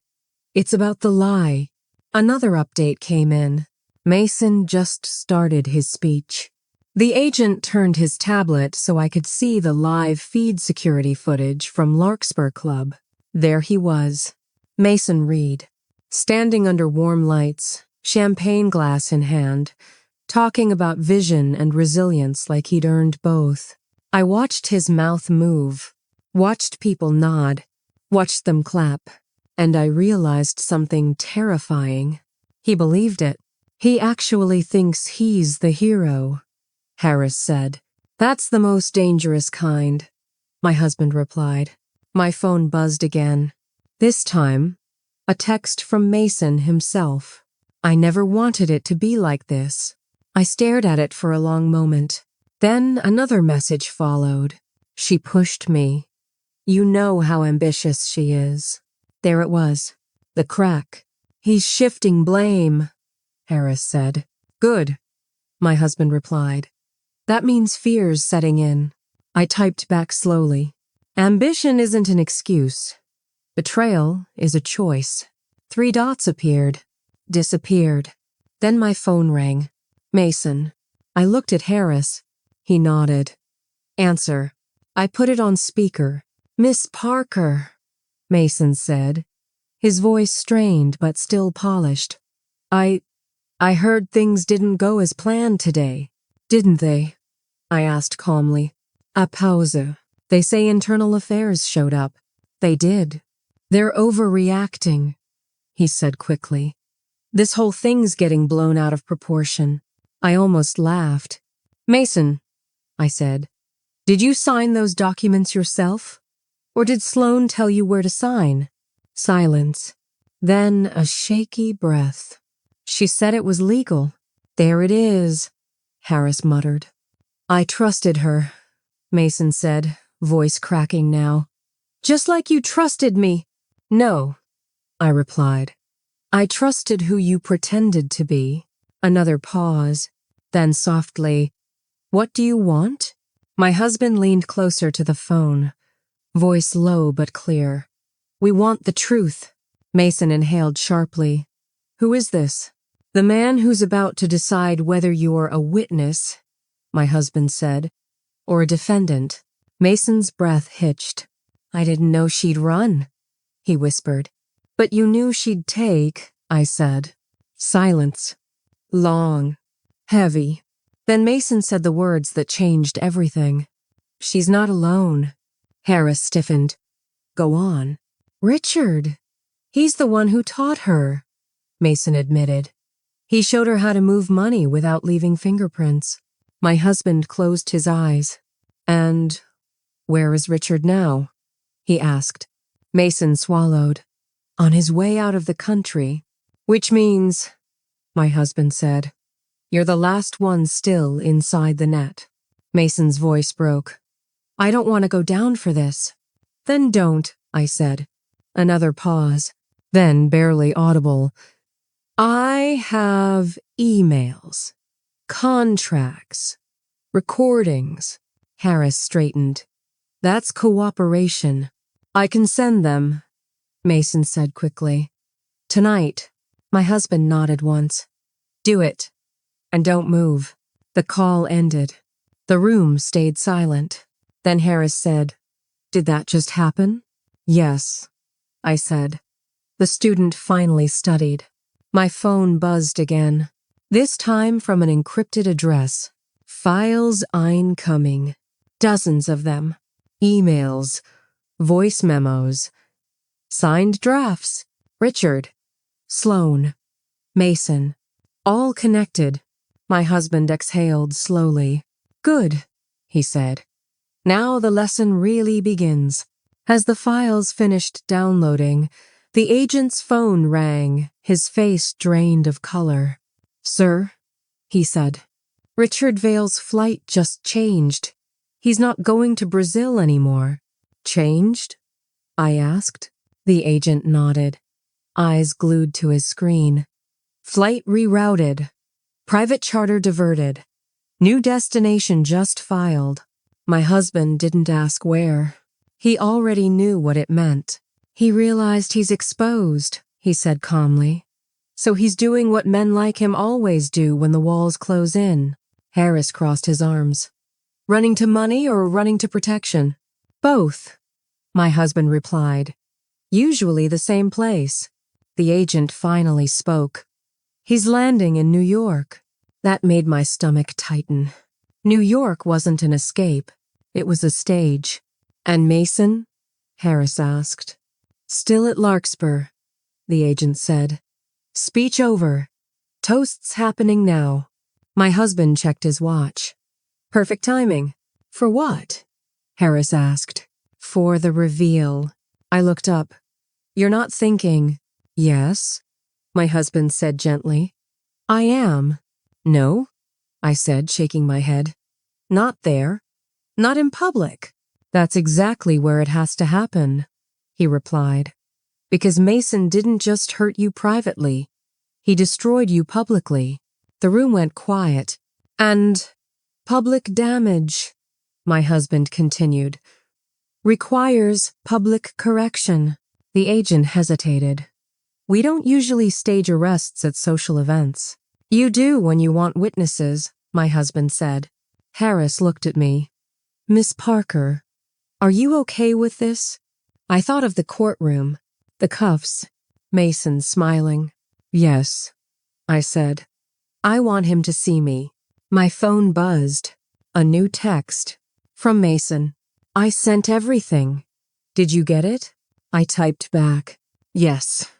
"It's about the lie." Another update came in. Mason just started his speech. The agent turned his tablet so I could see the live feed security footage from Larkspur Club. There he was, Mason Reed, standing under warm lights, champagne glass in hand, talking about vision and resilience like he'd earned both. I watched his mouth move, watched people nod, watched them clap, and I realized something terrifying. He believed it. "He actually thinks he's the hero," Harris said. "That's the most dangerous kind," my husband replied. My phone buzzed again. This time, a text from Mason himself. "I never wanted it to be like this." I stared at it for a long moment. Then another message followed. "She pushed me. You know how ambitious she is." There it was. The crack. "He's shifting blame," Harris said. Good, my husband replied. That means fear's setting in. I typed back slowly. Ambition isn't an excuse. Betrayal is a choice. 3 dots appeared, disappeared. Then my phone rang. Mason. I looked at Harris. He nodded. Answer. I put it on speaker. Miss Parker, Mason said, his voice strained but still polished. I heard things didn't go as planned today. Didn't they? I asked calmly. A pause. They say internal affairs showed up. They did. They're overreacting, he said quickly. This whole thing's getting blown out of proportion. I almost laughed. Mason, I said, did you sign those documents yourself? Or did Sloan tell you where to sign? Silence. Then a shaky breath. She said it was legal. There it is, Harris muttered. I trusted her, Mason said, voice cracking now. Just like you trusted me. No, I replied. I trusted who you pretended to be. Another pause. Then softly, what do you want? My husband leaned closer to the phone, voice low but clear. We want the truth. Mason inhaled sharply. Who is this? The man who's about to decide whether you're a witness, my husband said, or a defendant. Mason's breath hitched. I didn't know she'd run, he whispered. But you knew she'd take, I said. Silence. Long. Heavy. Then Mason said the words that changed everything. She's not alone. Harris stiffened. Go on. Richard. He's the one who taught her, Mason admitted. He showed her how to move money without leaving fingerprints. My husband closed his eyes. And where is Richard now? He asked. Mason swallowed. On his way out of the country. Which means, my husband said, you're the last one still inside the net. Mason's voice broke. I don't want to go down for this. Then don't, I said. Another pause. Then barely audible. I have emails, contracts, recordings. Harris straightened. That's cooperation. I can send them, Mason said quickly. Tonight. My husband nodded once. Do it. And don't move. The call ended. The room stayed silent. Then Harris said, Did that just happen? Yes, I said. The student finally studied. My phone buzzed again, this time from an encrypted address. Files incoming. Dozens of them. Emails. Voice memos. Signed drafts. Richard. Sloan. Mason. All connected. My husband exhaled slowly. Good, he said. Now the lesson really begins. As the files finished downloading, the agent's phone rang, his face drained of color. Sir, he said, Richard Vale's flight just changed. He's not going to Brazil anymore. Changed? I asked. The agent nodded, eyes glued to his screen. Flight rerouted. Private charter diverted. New destination just filed. My husband didn't ask where. He already knew what it meant. He realized he's exposed, he said calmly. So he's doing what men like him always do when the walls close in. Harris crossed his arms. Running to money or running to protection? Both, my husband replied. Usually the same place. The agent finally spoke. He's landing in New York. That made my stomach tighten. New York wasn't an escape. It was a stage. And Mason? Harris asked. Still at Larkspur, the agent said. Speech over. Toasts happening now. My husband checked his watch. Perfect timing. For what? Harris asked. For the reveal. I looked up. You're not thinking. Yes, my husband said gently. I am. No, I said, shaking my head. Not there. Not in public. That's exactly where it has to happen, he replied. Because Mason didn't just hurt you privately. He destroyed you publicly. The room went quiet. And public damage, my husband continued, requires public correction. The agent hesitated. We don't usually stage arrests at social events. You do when you want witnesses, my husband said. Harris looked at me. Miss Parker, are you okay with this? I thought of the courtroom, the cuffs, Mason smiling. Yes, I said. I want him to see me. My phone buzzed. A new text. From Mason. I sent everything. Did you get it? I typed back. Yes.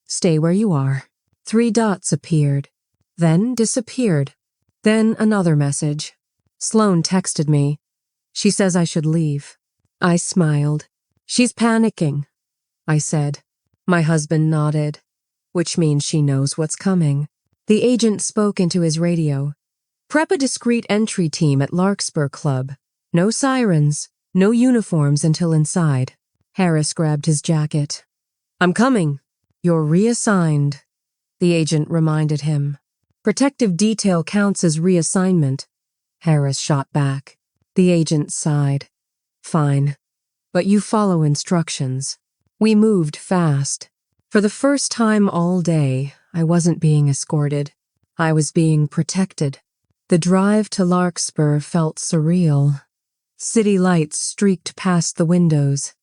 Stay where you are. 3 dots appeared, then disappeared. Then another message. Sloane texted me. She says I should leave. I smiled. She's panicking, I said. My husband nodded, which means she knows what's coming. The agent spoke into his radio. Prep a discreet entry team at Larkspur Club. No sirens, no uniforms until inside. Harris grabbed his jacket. I'm coming. You're reassigned, the agent reminded him. Protective detail counts as reassignment. Harris shot back. The agent sighed. Fine, but you follow instructions. We moved fast. For the first time all day, I wasn't being escorted. I was being protected. The drive to Larkspur felt surreal. City lights streaked past the windows.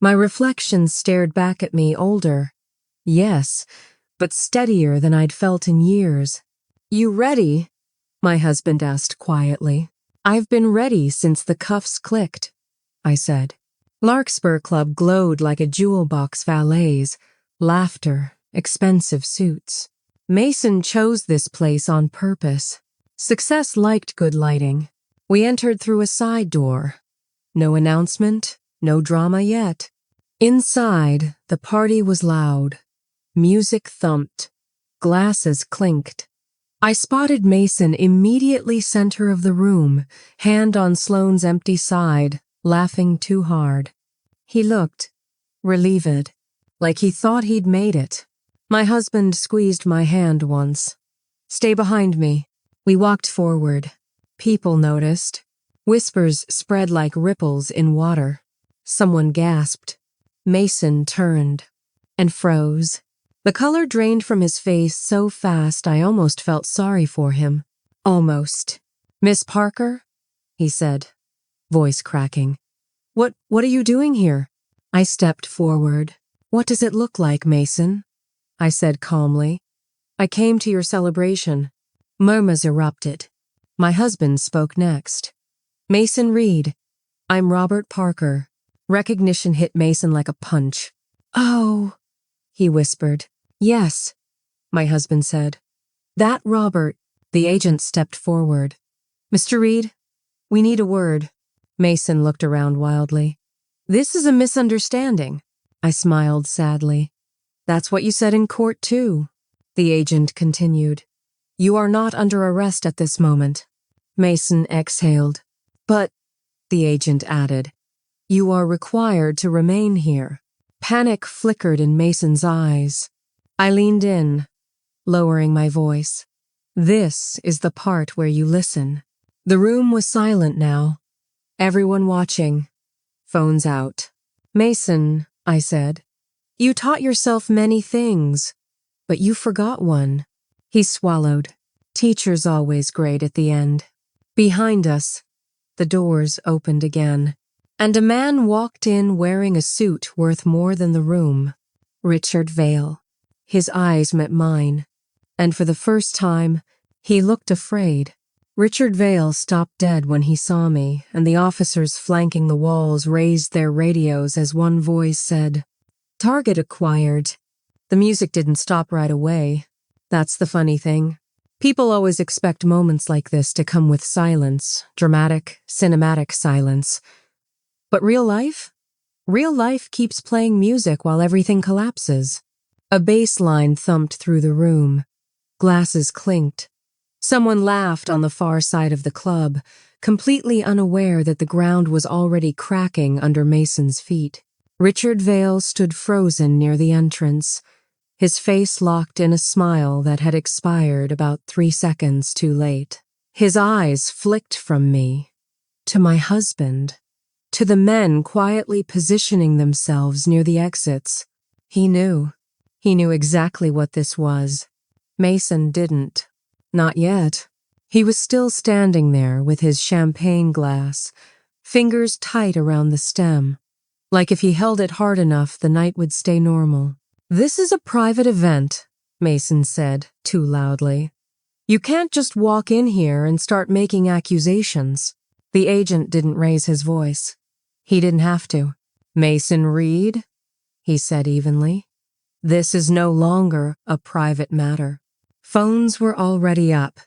My reflection stared back at me, older. Yes, but steadier than I'd felt in years. You ready? My husband asked quietly. I've been ready since the cuffs clicked, I said. Larkspur Club glowed like a jewel box valet's. Laughter, expensive suits. Mason chose this place on purpose. Success liked good lighting. We entered through a side door. No announcement, no drama yet. Inside, the party was loud. Music thumped. Glasses clinked. I spotted Mason immediately center of the room, hand on Sloane's empty side, laughing too hard. He looked relieved, like he thought he'd made it. My husband squeezed my hand once. Stay behind me. We walked forward. People noticed. Whispers spread like ripples in water. Someone gasped. Mason turned and froze. The color drained from his face so fast I almost felt sorry for him. Almost. Miss Parker? He said, voice cracking. What are you doing here? I stepped forward. What does it look like, Mason? I said calmly. I came to your celebration. Murmurs erupted. My husband spoke next. Mason Reed. I'm Robert Parker. Recognition hit Mason like a punch. Oh, he whispered. Yes, my husband said. That Robert. The agent stepped forward. Mr. Reed, we need a word. Mason looked around wildly. This is a misunderstanding. I smiled sadly. That's what you said in court too, the agent continued. You are not under arrest at this moment. Mason exhaled. But, the agent added, you are required to remain here. Panic flickered in Mason's eyes. I leaned in, lowering my voice. This is the part where you listen. The room was silent now. Everyone watching. Phones out. Mason, I said, you taught yourself many things, but you forgot one. He swallowed. Teacher's always great at the end. Behind us, the doors opened again, and a man walked in wearing a suit worth more than the room. Richard Vale. His eyes met mine, and for the first time, he looked afraid. Richard Vale stopped dead when he saw me, and the officers flanking the walls raised their radios as one voice said, Target acquired. The music didn't stop right away. That's the funny thing. People always expect moments like this to come with silence, dramatic, cinematic silence. But real life? Real life keeps playing music while everything collapses. A bass line thumped through the room. Glasses clinked. Someone laughed on the far side of the club, completely unaware that the ground was already cracking under Mason's feet. Richard Vale stood frozen near the entrance. his face locked in a smile that had expired about 3 seconds too late. His eyes flicked from me to my husband, to the men quietly positioning themselves near the exits. He knew. He knew exactly what this was. Mason didn't. Not yet. He was still standing there with his champagne glass, fingers tight around the stem, like if he held it hard enough the night would stay normal. "This is a private event," Mason said, too loudly. "You can't just walk in here and start making accusations." The agent didn't raise his voice. He didn't have to. "Mason Reed," he said evenly, "this is no longer a private matter." Phones were already up.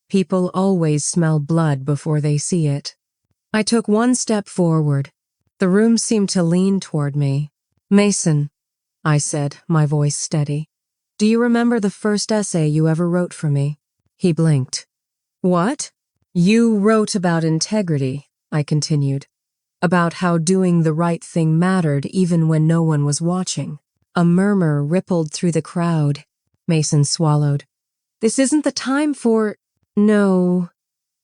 People always smell blood before they see it. I took one step forward. The room seemed to lean toward me. "Mason," I said, my voice steady, "do you remember the first essay you ever wrote for me?" He blinked. "What?" "You wrote about integrity," I continued, "about how doing the right thing mattered even when no one was watching." A murmur rippled through the crowd. Mason swallowed. "This isn't the time for—" "No,"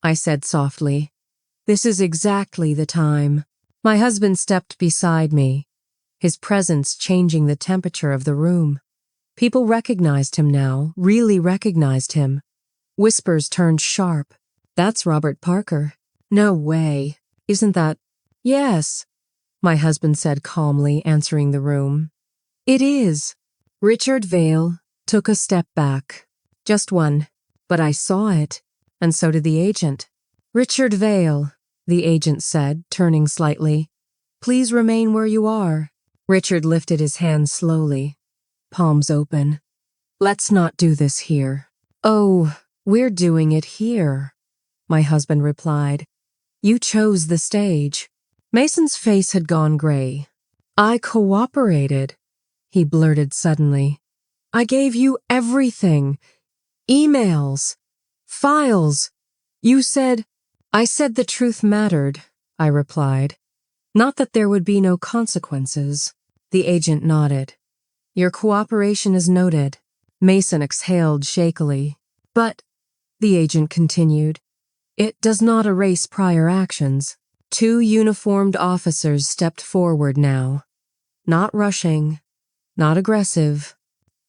I said softly. "This is exactly the time." My husband stepped beside me, his presence changing the temperature of the room. People recognized him now, really recognized him. Whispers turned sharp. "That's Robert Parker." "No way. Isn't that—" "Yes," my husband said calmly, answering the room. "It is." Richard Vale took a step back. Just one. But I saw it, and so did the agent. "Richard Vale," the agent said, turning slightly, "please remain where you are." Richard lifted his hands slowly, palms open. "Let's not do this here." "Oh, we're doing it here," my husband replied. "You chose the stage." Mason's face had gone gray. "I cooperated," he blurted suddenly. "I gave you everything. Emails. Files. You said—" "I said the truth mattered," I replied. "Not that there would be no consequences." The agent nodded. "Your cooperation is noted." Mason exhaled shakily. "But," the agent continued, "it does not erase prior actions." 2 uniformed officers stepped forward now. Not rushing, not aggressive,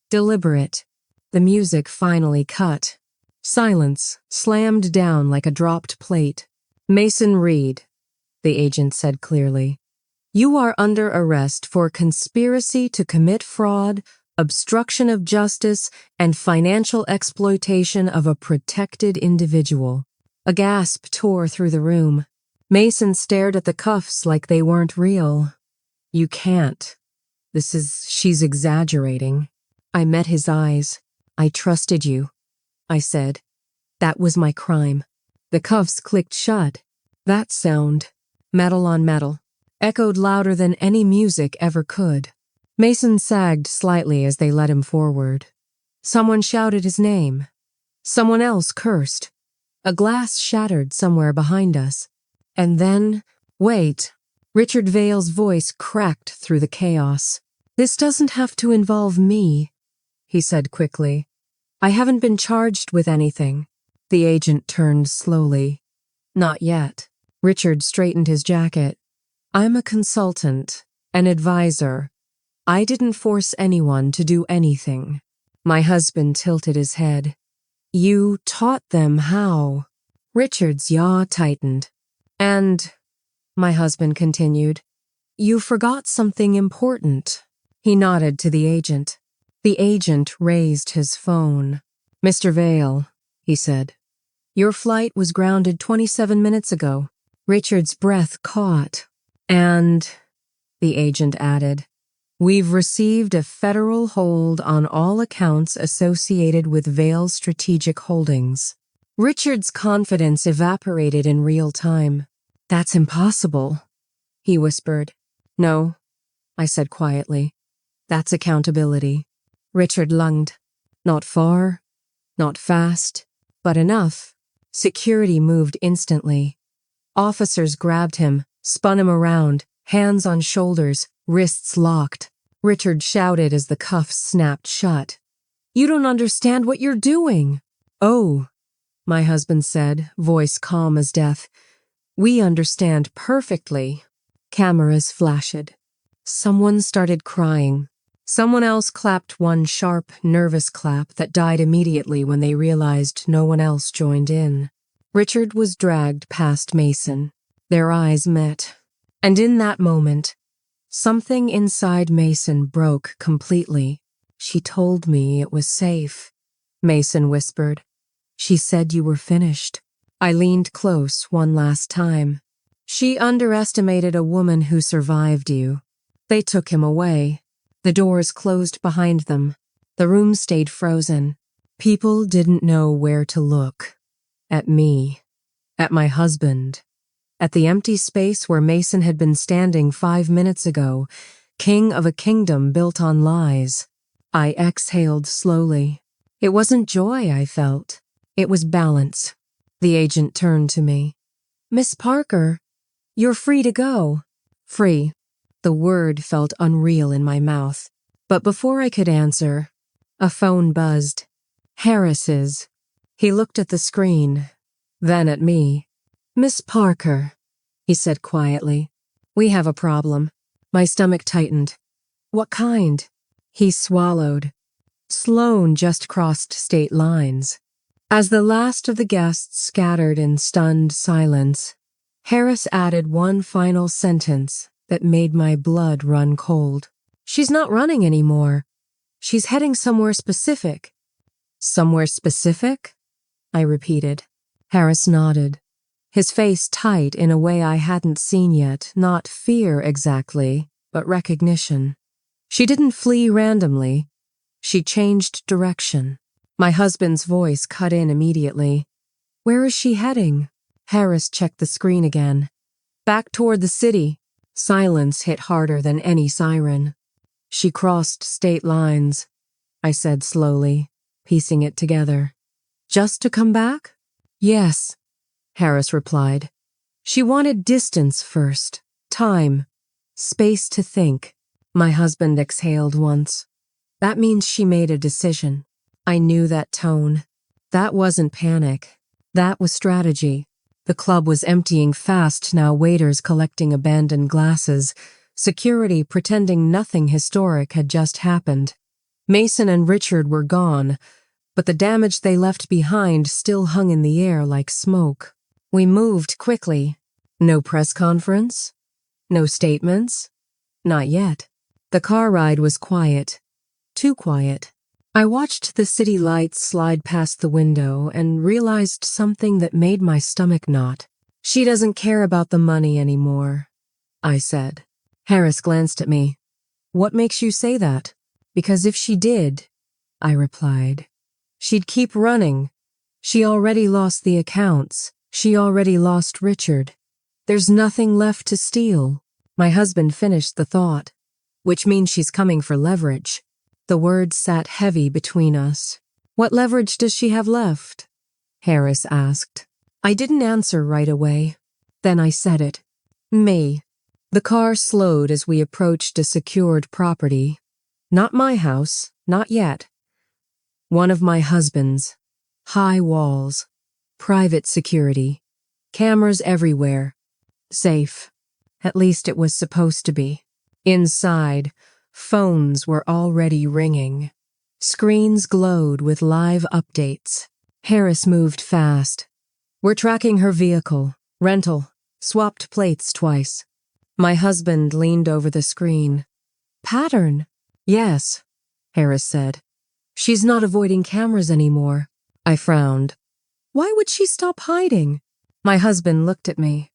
deliberate. The music finally cut. Silence slammed down like a dropped plate. "Mason Reed," the agent said clearly, "you are under arrest for conspiracy to commit fraud, obstruction of justice, and financial exploitation of a protected individual." A gasp tore through the room. Mason stared at the cuffs like they weren't real. "You can't. She's exaggerating." I met his eyes. "I trusted you," I said. "That was my crime." The cuffs clicked shut. That sound, metal on metal, echoed louder than any music ever could. Mason sagged slightly as they led him forward. Someone shouted his name. Someone else cursed. A glass shattered somewhere behind us. And then, wait, Richard Vale's voice cracked through the chaos. "This doesn't have to involve me," he said quickly. "I haven't been charged with anything." The agent turned slowly. "Not yet." Richard straightened his jacket. "I'm a consultant, an advisor. I didn't force anyone to do anything." My husband tilted his head. "You taught them how." Richard's jaw tightened. "And," my husband continued, "you forgot something important." He nodded to the agent. The agent raised his phone. "Mr. Vale," he said, "your flight was grounded 27 minutes ago." Richard's breath caught. "And," the agent added, "we've received a federal hold on all accounts associated with Vale Strategic Holdings." Richard's confidence evaporated in real time. "That's impossible," he whispered. "No," I said quietly. "That's accountability." Richard lunged. Not far, not fast, but enough. Security moved instantly. Officers grabbed him, spun him around, hands on shoulders, wrists locked. Richard shouted as the cuffs snapped shut. "You don't understand what you're doing." "Oh," my husband said, voice calm as death. "We understand perfectly." Cameras flashed. Someone started crying. Someone else clapped one sharp, nervous clap that died immediately when they realized no one else joined in. Richard was dragged past Mason. Their eyes met. And in that moment, something inside Mason broke completely. "She told me it was safe," Mason whispered. "She said you were finished." I leaned close one last time. "She underestimated a woman who survived you." They took him away. The doors closed behind them. The room stayed frozen. People didn't know where to look. At me. At my husband. At the empty space where Mason had been standing 5 minutes ago, king of a kingdom built on lies. I exhaled slowly. It wasn't joy I felt. It was balance. The agent turned to me. "Miss Parker, you're free to go." Free. The word felt unreal in my mouth. But before I could answer, a phone buzzed. Harris's. He looked at the screen, then at me. "Miss Parker," he said quietly, "we have a problem." My stomach tightened. "What kind?" He swallowed. "Sloan just crossed state lines." As the last of the guests scattered in stunned silence, Harris added one final sentence that made my blood run cold. "She's not running anymore. She's heading somewhere specific." "Somewhere specific?" I repeated. Harris nodded, his face tight in a way I hadn't seen yet, not fear exactly, but recognition. "She didn't flee randomly. She changed direction." My husband's voice cut in immediately. "Where is she heading?" Harris checked the screen again. "Back toward the city." Silence hit harder than any siren. "She crossed state lines," I said slowly, piecing it together. "Just to come back?" "Yes," Harris replied. "She wanted distance first, time, space to think." My husband exhaled once. "That means she made a decision." I knew that tone. That wasn't panic. That was strategy. The club was emptying fast now, waiters collecting abandoned glasses, security pretending nothing historic had just happened. Mason and Richard were gone, but the damage they left behind still hung in the air like smoke. We moved quickly. No press conference? No statements? Not yet. The car ride was quiet. Too quiet. I watched the city lights slide past the window and realized something that made my stomach knot. "She doesn't care about the money anymore," I said. Harris glanced at me. "What makes you say that?" "Because if she did," I replied, "she'd keep running. She already lost the accounts. She already lost Richard. There's nothing left to steal." My husband finished the thought. "Which means she's coming for leverage." The words sat heavy between us. "What leverage does she have left?" Harris asked. I didn't answer right away. Then I said it. "Me." The car slowed as we approached a secured property. Not my house, not yet. One of my husband's. High walls. Private security. Cameras everywhere. Safe. At least it was supposed to be. Inside, phones were already ringing. Screens glowed with live updates. Harris moved fast. "We're tracking her vehicle. Rental. Swapped plates twice." My husband leaned over the screen. "Pattern?" "Yes," Harris said. "She's not avoiding cameras anymore." I frowned. "Why would she stop hiding?" My husband looked at me.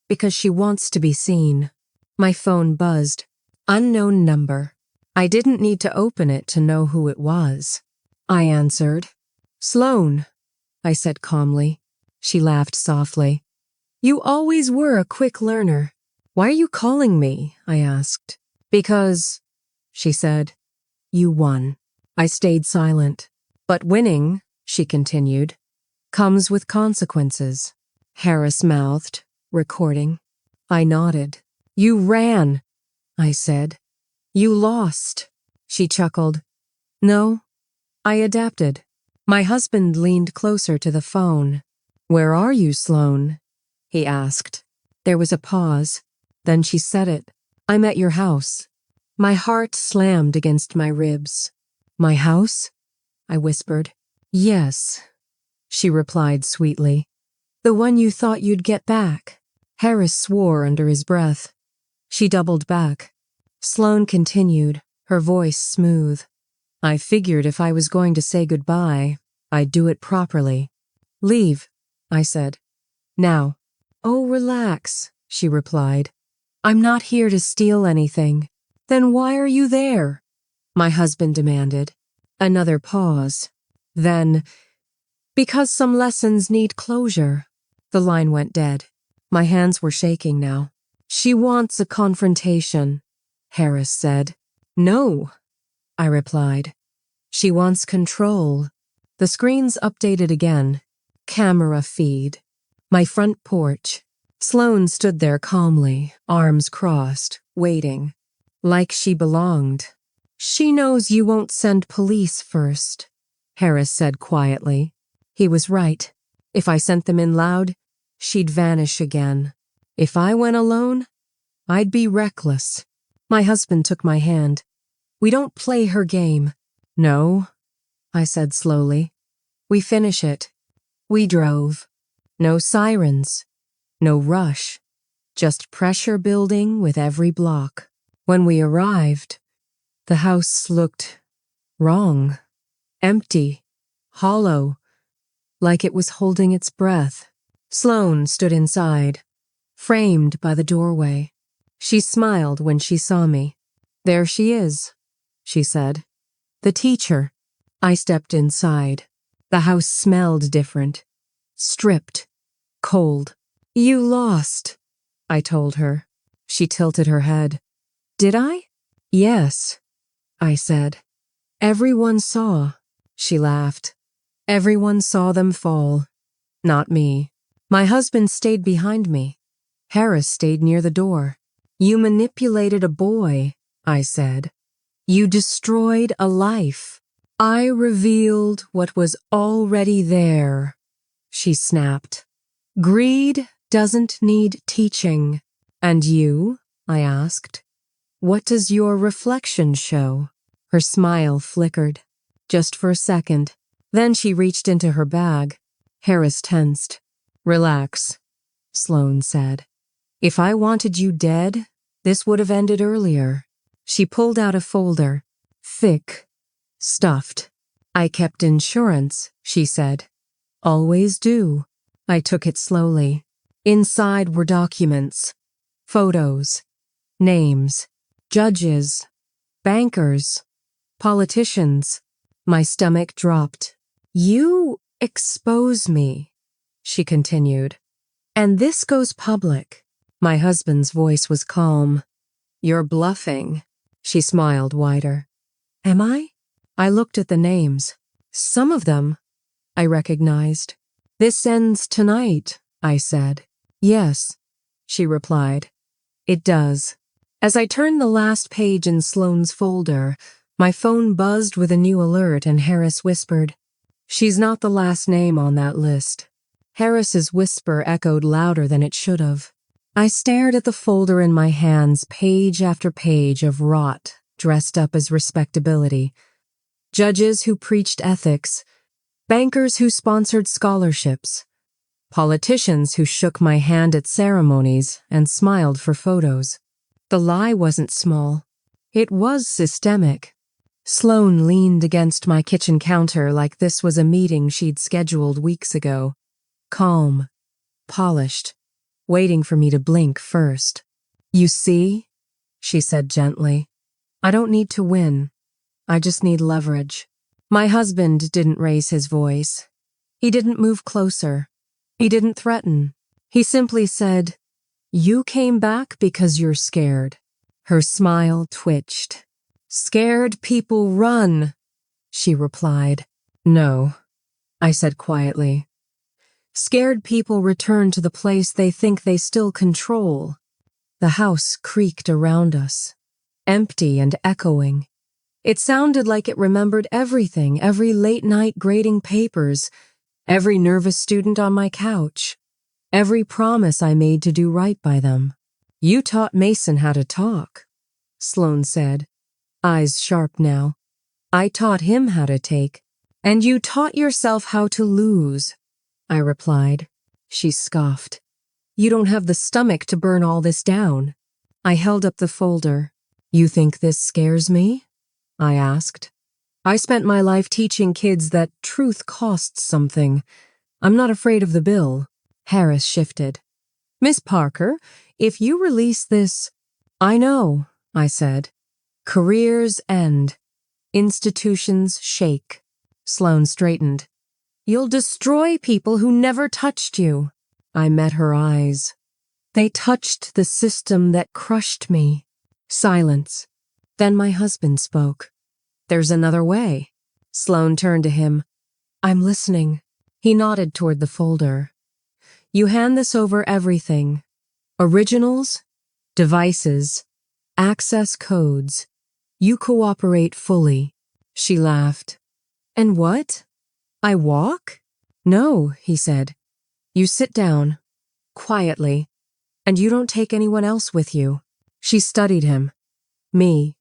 "Because she wants to be seen." My phone buzzed. Unknown number. I didn't need to open it to know who it was. I answered. "Sloan," I said calmly. She laughed softly. "You always were a quick learner." "Why are you calling me?" I asked. "Because," she said, "you won." I stayed silent. "But winning," she continued, "comes with consequences." Harris mouthed, recording. I nodded. "You ran," I said. You lost, she chuckled. No, I adapted. My husband leaned closer to the phone. Where are you, Sloane? He asked. There was a pause. Then she said it. I'm at your house. My heart slammed against my ribs. My house? I whispered. Yes, she replied sweetly. The one you thought you'd get back. Harris swore under his breath. She doubled back. Sloane continued, her voice smooth. I figured if I was going to say goodbye, I'd do it properly. Leave, I said. Now. Oh, relax, she replied. I'm not here to steal anything. Then why are you there? My husband demanded. Another pause. Then, because some lessons need closure. The line went dead. My hands were shaking now. She wants a confrontation, Harris said. No, I replied. She wants control. The screens updated again. Camera feed. My front porch. Sloane stood there calmly, arms crossed, waiting. Like she belonged. She knows you won't send police first, Harris said quietly. He was right. If I sent them in loud, she'd vanish again. If I went alone, I'd be reckless. My husband took my hand. We don't play her game. No, I said slowly. We finish it. We drove. No sirens. No rush. Just pressure building with every block. When we arrived, the house looked wrong. Empty. Hollow. Like it was holding its breath. Sloane stood inside, framed by the doorway. She smiled when she saw me. There she is, she said. The teacher. I stepped inside. The house smelled different. Stripped. Cold. You lost, I told her. She tilted her head. Did I? Yes, I said. Everyone saw. She laughed. Everyone saw them fall. Not me. My husband stayed behind me. Harris stayed near the door. You manipulated a boy, I said. You destroyed a life. I revealed what was already there, she snapped. Greed doesn't need teaching. And you? I asked. What does your reflection show? Her smile flickered. Just for a second. Then she reached into her bag. Harris tensed. Relax, Sloane said. If I wanted you dead, this would have ended earlier. She pulled out a folder. Thick. Stuffed. I kept insurance, she said. Always do. I took it slowly. Inside were documents. Photos. Names. Judges. Bankers. Politicians. My stomach dropped. You expose me, she continued. And this goes public. My husband's voice was calm. You're bluffing. She smiled wider. Am I? I looked at the names. Some of them I recognized. This ends tonight, I said. Yes, she replied. It does. As I turned the last page in Sloane's folder, my phone buzzed with a new alert and Harris whispered, She's not the last name on that list. Harris's whisper echoed louder than it should have. I stared at the folder in my hands, page after page of rot, dressed up as respectability. Judges who preached ethics, bankers who sponsored scholarships, politicians who shook my hand at ceremonies and smiled for photos. The lie wasn't small. It was systemic. Sloane leaned against my kitchen counter like this was a meeting she'd scheduled weeks ago. Calm, polished, waiting for me to blink first. You see, she said gently, I don't need to win. I just need leverage. My husband didn't raise his voice. He didn't move closer. He didn't threaten. He simply said, You came back because you're scared. Her smile twitched. Scared people run, she replied. No, I said quietly. Scared people return to the place they think they still control. The house creaked around us. empty and echoing. It sounded like it remembered everything, every late night grading papers, every nervous student on my couch, every promise I made to do right by them. You taught Mason how to talk, Sloane said, eyes sharp now. I taught him how to take. And you taught yourself how to lose, I replied. She scoffed. You don't have the stomach to burn all this down. I held up the folder. You think this scares me? I asked. I spent my life teaching kids that truth costs something. I'm not afraid of the bill. Harris shifted. Miss Parker, if you release this— I know, I said. Careers end. Institutions shake. Sloane straightened. You'll destroy people who never touched you. I met her eyes. They touched the system that crushed me. Silence. Then my husband spoke. There's another way. Sloane turned to him. I'm listening. He nodded toward the folder. You hand this over everything. Originals, devices, access codes. You cooperate fully. She laughed. And what? I walk? No, he said. You sit down, quietly, and you don't take anyone else with you. She studied him. Me,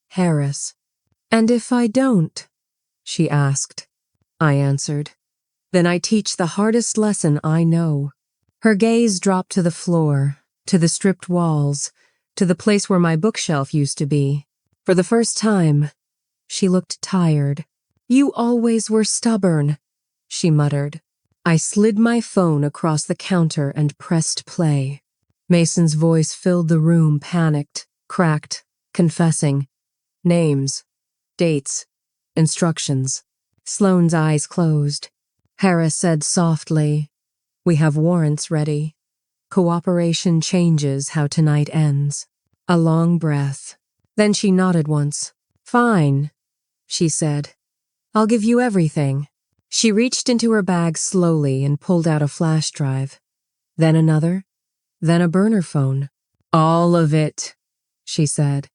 Harris. And if I don't? She asked. I answered. Then I teach the hardest lesson I know. Her gaze dropped to the floor, to the stripped walls, to the place where my bookshelf used to be. For the first time, she looked tired. You always were stubborn, she muttered. I slid my phone across the counter and pressed play. Mason's voice filled the room, panicked, cracked, confessing. Names, dates, instructions. Sloane's eyes closed. Harris said softly, We have warrants ready. Cooperation changes how tonight ends. A long breath. Then she nodded once. Fine, she said. I'll give you everything. She reached into her bag slowly and pulled out a flash drive. Then another. Then a burner phone. All of it, she said.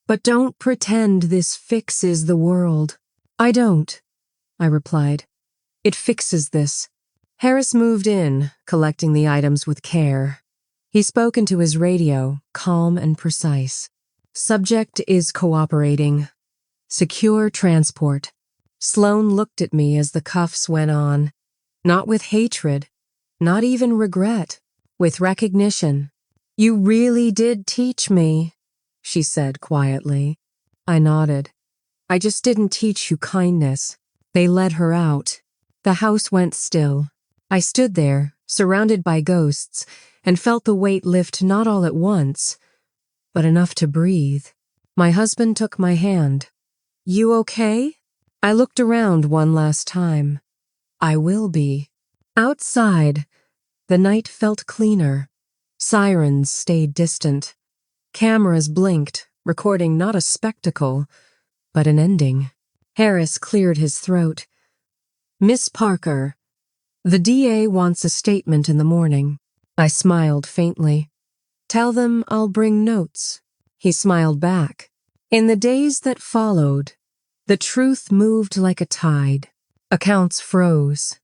But don't pretend this fixes the world. I don't, I replied. It fixes this. Harris moved in, collecting the items with care. He spoke into his radio, calm and precise. Subject is cooperating. Secure transport. Sloane looked at me as the cuffs went on. Not with hatred, not even regret, with recognition. You really did teach me, she said quietly. I nodded. I just didn't teach you kindness. They led her out. The house went still. I stood there, surrounded by ghosts, and felt the weight lift not all at once, but enough to breathe. My husband took my hand. You okay? I looked around one last time. I will be. Outside, the night felt cleaner. Sirens stayed distant. Cameras blinked, recording not a spectacle, but an ending. Harris cleared his throat. Miss Parker, the DA wants a statement in the morning. I smiled faintly. Tell them I'll bring notes. He smiled back. In the days that followed, the truth moved like a tide. Accounts froze.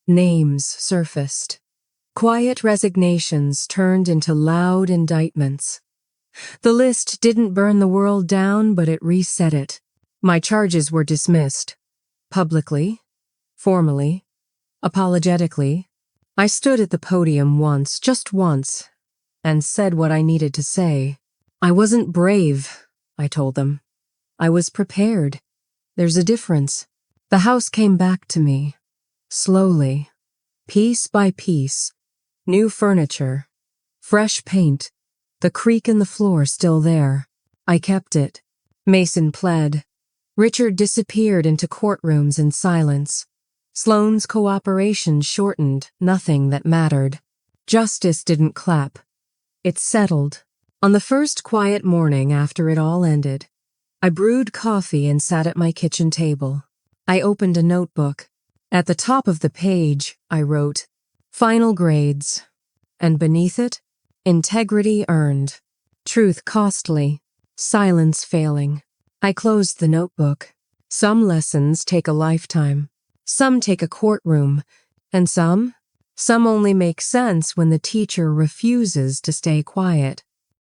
Names surfaced. Quiet resignations turned into loud indictments. The list didn't burn the world down, but it reset it. My charges were dismissed. Publicly, formally, apologetically. I stood at the podium once, just once, and said what I needed to say. I wasn't brave, I told them. I was prepared. There's a difference. The house came back to me. Slowly, piece by piece. New furniture, fresh paint, the creak in the floor still there. I kept it. Mason pled. Richard disappeared into courtrooms in silence. Sloane's cooperation shortened nothing that mattered. Justice didn't clap. It settled. On the first quiet morning after it all ended, I brewed coffee and sat at my kitchen table. I opened a notebook. At the top of the page, I wrote, Final grades. And beneath it, integrity earned. Truth costly. Silence failing. I closed the notebook. Some lessons take a lifetime. Some take a courtroom. And some? Some only make sense when the teacher refuses to stay quiet.